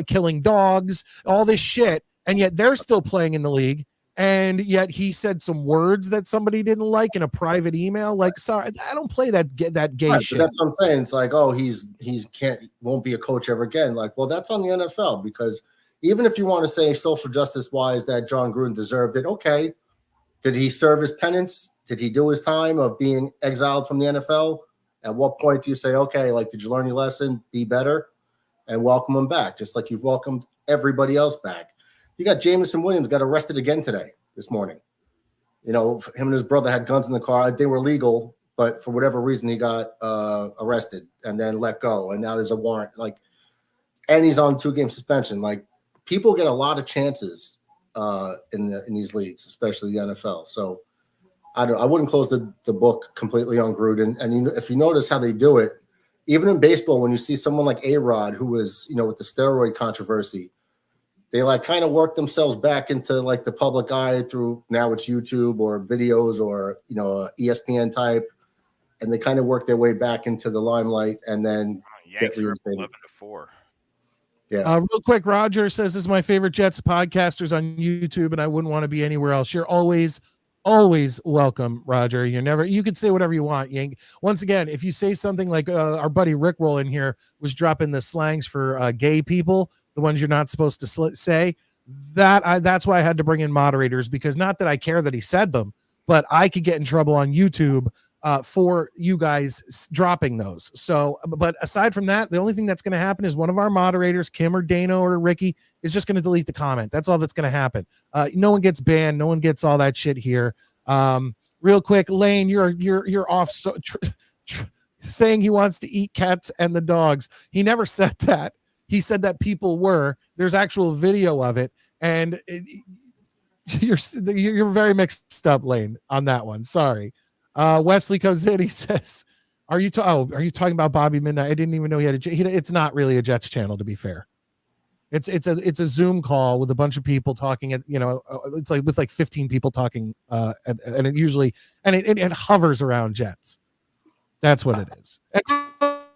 killing dogs, all this shit, and yet they're still playing in the league. And yet he said some words that somebody didn't like in a private email. Like, sorry, I don't play that gay shit. That's what I'm saying. It's like, won't be a coach ever again. Like, well, that's on the NFL, because even if you want to say social justice wise that John Gruden deserved it, okay. Did he serve his penance? Did he do his time of being exiled from the NFL? At what point do you say, okay, like, did you learn your lesson? Be better and welcome him back, just like you've welcomed everybody else back. You got Jameson Williams got arrested again this morning. Him and his brother had guns in the car. They were legal, but for whatever reason, he got arrested and then let go. And now there's a warrant. And he's on 2-game suspension. Like, people get a lot of chances in these leagues, especially the NFL. So I wouldn't close the book completely on Gruden. And if you notice how they do it, even in baseball, when you see someone like A-Rod, who was with the steroid controversy, they kind of work themselves back into the public eye through, now it's YouTube or videos or ESPN type, and they kind of work their way back into the limelight and then Yanks are 11-4. Yeah. Real quick, Roger says, this is my favorite Jets podcasters on YouTube, and I wouldn't want to be anywhere else. You're always welcome, Roger. You could say whatever you want, Yank. Once again, if you say something like our buddy Rickroll in here was dropping the slangs for gay people, the ones you're not supposed to say, that's why I had to bring in moderators, because not that I care that he said them, but I could get in trouble on YouTube for you guys dropping those. So, but aside from that, the only thing that's going to happen is one of our moderators, Kim or Dano or Ricky, is just going to delete the comment. That's all that's going to happen. No one gets banned. No one gets all that shit here. Real quick, Lane, you're off. So saying he wants to eat cats and the dogs. He never said that. He said that people were. There's actual video of it, and you're very mixed up, Lane, on that one. Sorry. Wesley comes in. He says, "Are you talking about Bobby Midnite? I didn't even know he had it's not really a Jets channel, to be fair. It's a Zoom call with a bunch of people talking. It's with 15 people talking, and it usually it hovers around Jets. That's what it is." And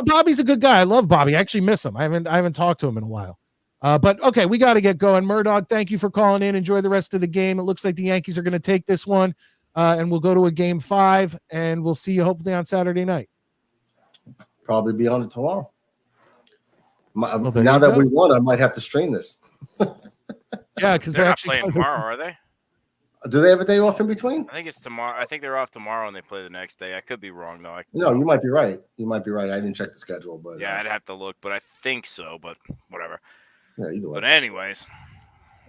Bobby's a good guy. I love Bobby. I actually miss him. I haven't talked to him in a while. But okay, we got to get going. Murdog, thank you for calling in. Enjoy the rest of the game. It looks like the Yankees are going to take this one, and we'll go to a game 5, and we'll see you hopefully on Saturday night. Probably be on it tomorrow. Now that we won, I might have to stream this. Yeah, because they're not playing tomorrow, are they? Do they have a day off in between? I think it's tomorrow. I think they're off tomorrow and they play the next day. I could be wrong though. No, you might be right. I didn't check the schedule, but yeah, I'd have to look, but I think so. But whatever. Yeah, either way. But anyways,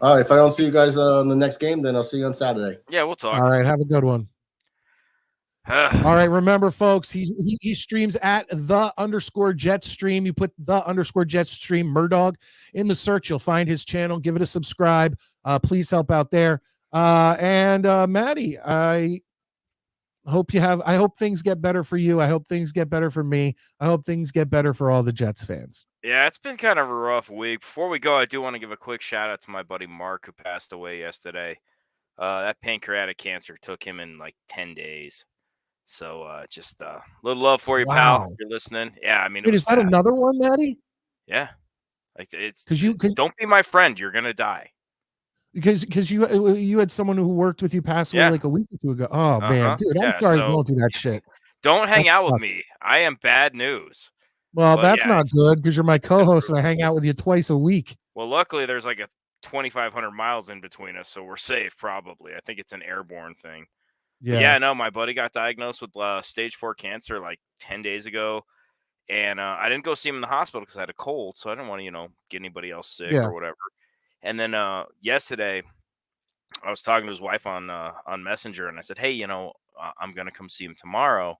all right. If I don't see you guys on the next game, then I'll see you on Saturday. Yeah, we'll talk. All right, have a good one. All right, remember, folks, he streams at _Jets stream. You put _Jets stream Murdog in the search, you'll find his channel. Give it a subscribe. Please help out there. And Maddie, I hope things get better for you. I hope things get better for me. I hope things get better for all the Jets fans. Yeah, it's been kind of a rough week. Before we go, I do want to give a quick shout out to my buddy Mark, who passed away yesterday. That pancreatic cancer took him in like 10 days. So just a little love for you, pal, Wow. if you're listening. Yeah, I mean, it Wait, was is that sad. another one, Maddie? Yeah. Like it's Because don't be my friend, you're gonna die. you had someone who worked with you pass away Yeah. like a week or two ago. Oh man, dude, I'm Yeah. sorry So going through that shit. don't hang That out with sucks. me. I am bad news. Well, But that's yeah, not it's good because you're my been co-host and I brutal. hang out with you twice a week. Well, luckily there's like a 2,500 miles in between us, so we're safe probably. I think it's an airborne thing. But Yeah. yeah, no, my buddy got diagnosed with stage 4 cancer like 10 days ago. And I didn't go see him in the hospital because I had a cold, so I didn't want to, get anybody else sick Yeah. or whatever. And then yesterday, I was talking to his wife on Messenger, and I said, "Hey, I'm gonna come see him tomorrow."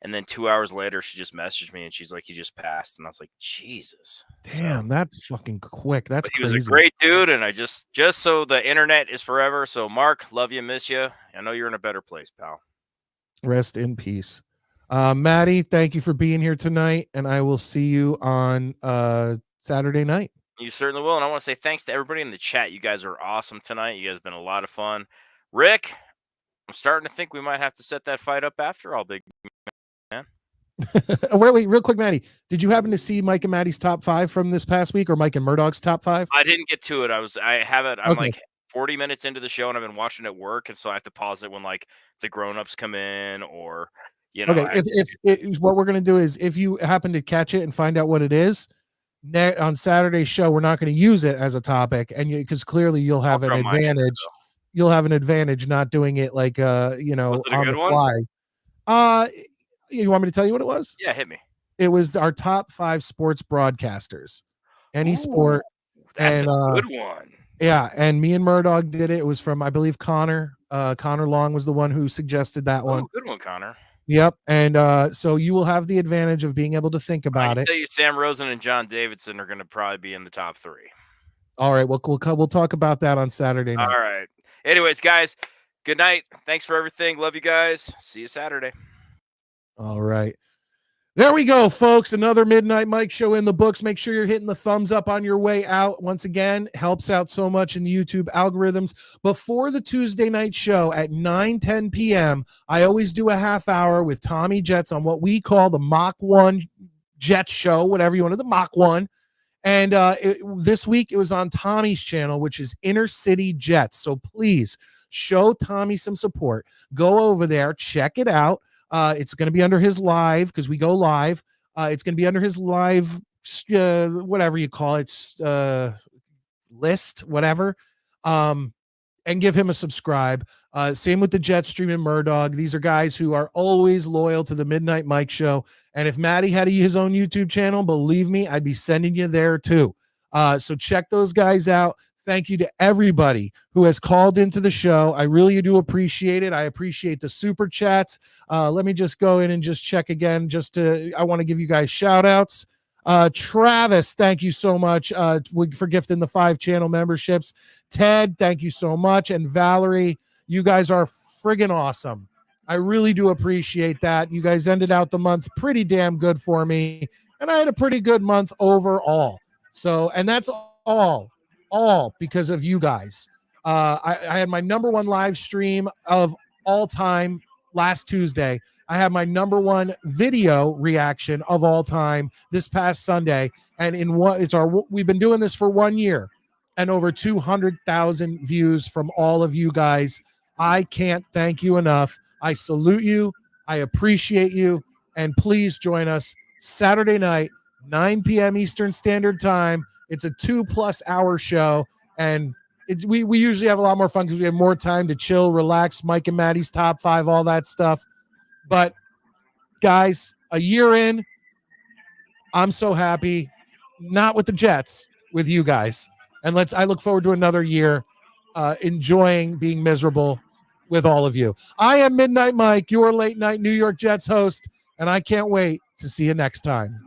And then 2 hours later, she just messaged me, and she's like, "He just passed," and I was like, "Jesus." Damn, that's fucking quick. That's But he was crazy. a great dude, and I just so the internet is forever. So Mark, love you, miss you. I know you're in a better place, pal. Rest in peace. Maddie, thank you for being here tonight, and I will see you on Saturday night. You certainly will. And I want to say thanks to everybody in the chat. You guys are awesome tonight. You guys have been a lot of fun. Rick, I'm starting to think we might have to set that fight up after all, big man. Wait, real quick, Maddie. Did you happen to see Mike and Maddie's top 5 from this past week, or Mike and Murdog's top 5? I didn't get to it. I have it. I'm Okay. like 40 minutes into the show, and I've been watching it work, and so I have to pause it when like the grown-ups come in, or Okay, if what we're gonna do is if you happen to catch it and find out what it is, on Saturday's show, we're not going to use it as a topic, and because clearly you'll have an advantage. You'll have an advantage not doing it like Was it a on good the one? fly. You want me to tell you what it was? Yeah, hit me. It was our top 5 sports broadcasters, any Ooh, sport, that's and a good one. yeah, and me and Murdog did it. It was from, I believe, Connor. Connor Long was the one who suggested that one. Oh, good one, Connor. Yep, and so you will have the advantage of being able to think I about can it. tell you, Sam Rosen and John Davidson are going to probably be in the top 3. All right, we'll talk about that on Saturday night. All right. Anyways, guys, good night. Thanks for everything. Love you guys. See you Saturday. All right. There we go, folks. Another Midnight Mike show in the books. Make sure you're hitting the thumbs up on your way out. Once again, helps out so much in the YouTube algorithms. Before the Tuesday night show at 9:10 p.m., I always do a half hour with Tommy Jets on what we call the Mach 1 Jet show, whatever you want, the Mach 1. And this week it was on Tommy's channel, which is Inner City Jets. So please show Tommy some support. Go over there, check it out. It's going to be under his live because we go live. It's going to be under his live, whatever you call it, list, whatever. And give him a subscribe. Same with the Jetstream and Murdog. These are guys who are always loyal to the Midnight Mike show. And if Maddie had his own YouTube channel, believe me, I'd be sending you there too. So check those guys out. Thank you to everybody who has called into the show. I really do appreciate it. I appreciate the super chats. Let me just go in and just check again. I want to give you guys shout outs. Travis, thank you so much for gifting the 5 channel memberships. Ted, thank you so much. And Valerie, you guys are friggin' awesome. I really do appreciate that. You guys ended out the month pretty damn good for me. And I had a pretty good month overall. So, and that's all because of you guys. I had my number 1 live stream of all time last Tuesday. I had my number 1 video reaction of all time this past Sunday. And we've been doing this for 1 year and over 200,000 views from all of you guys. I can't thank you enough. I salute you. I appreciate you. And please join us Saturday night, 9 p.m. Eastern Standard Time. It's a 2+ hour show. And we usually have a lot more fun because we have more time to chill, relax, Mike and Maddie's top 5, all that stuff. But guys, a year in, I'm so happy, not with the Jets, with you guys. And I look forward to another year enjoying being miserable with all of you. I am Midnight Mike, your late night New York Jets host, and I can't wait to see you next time.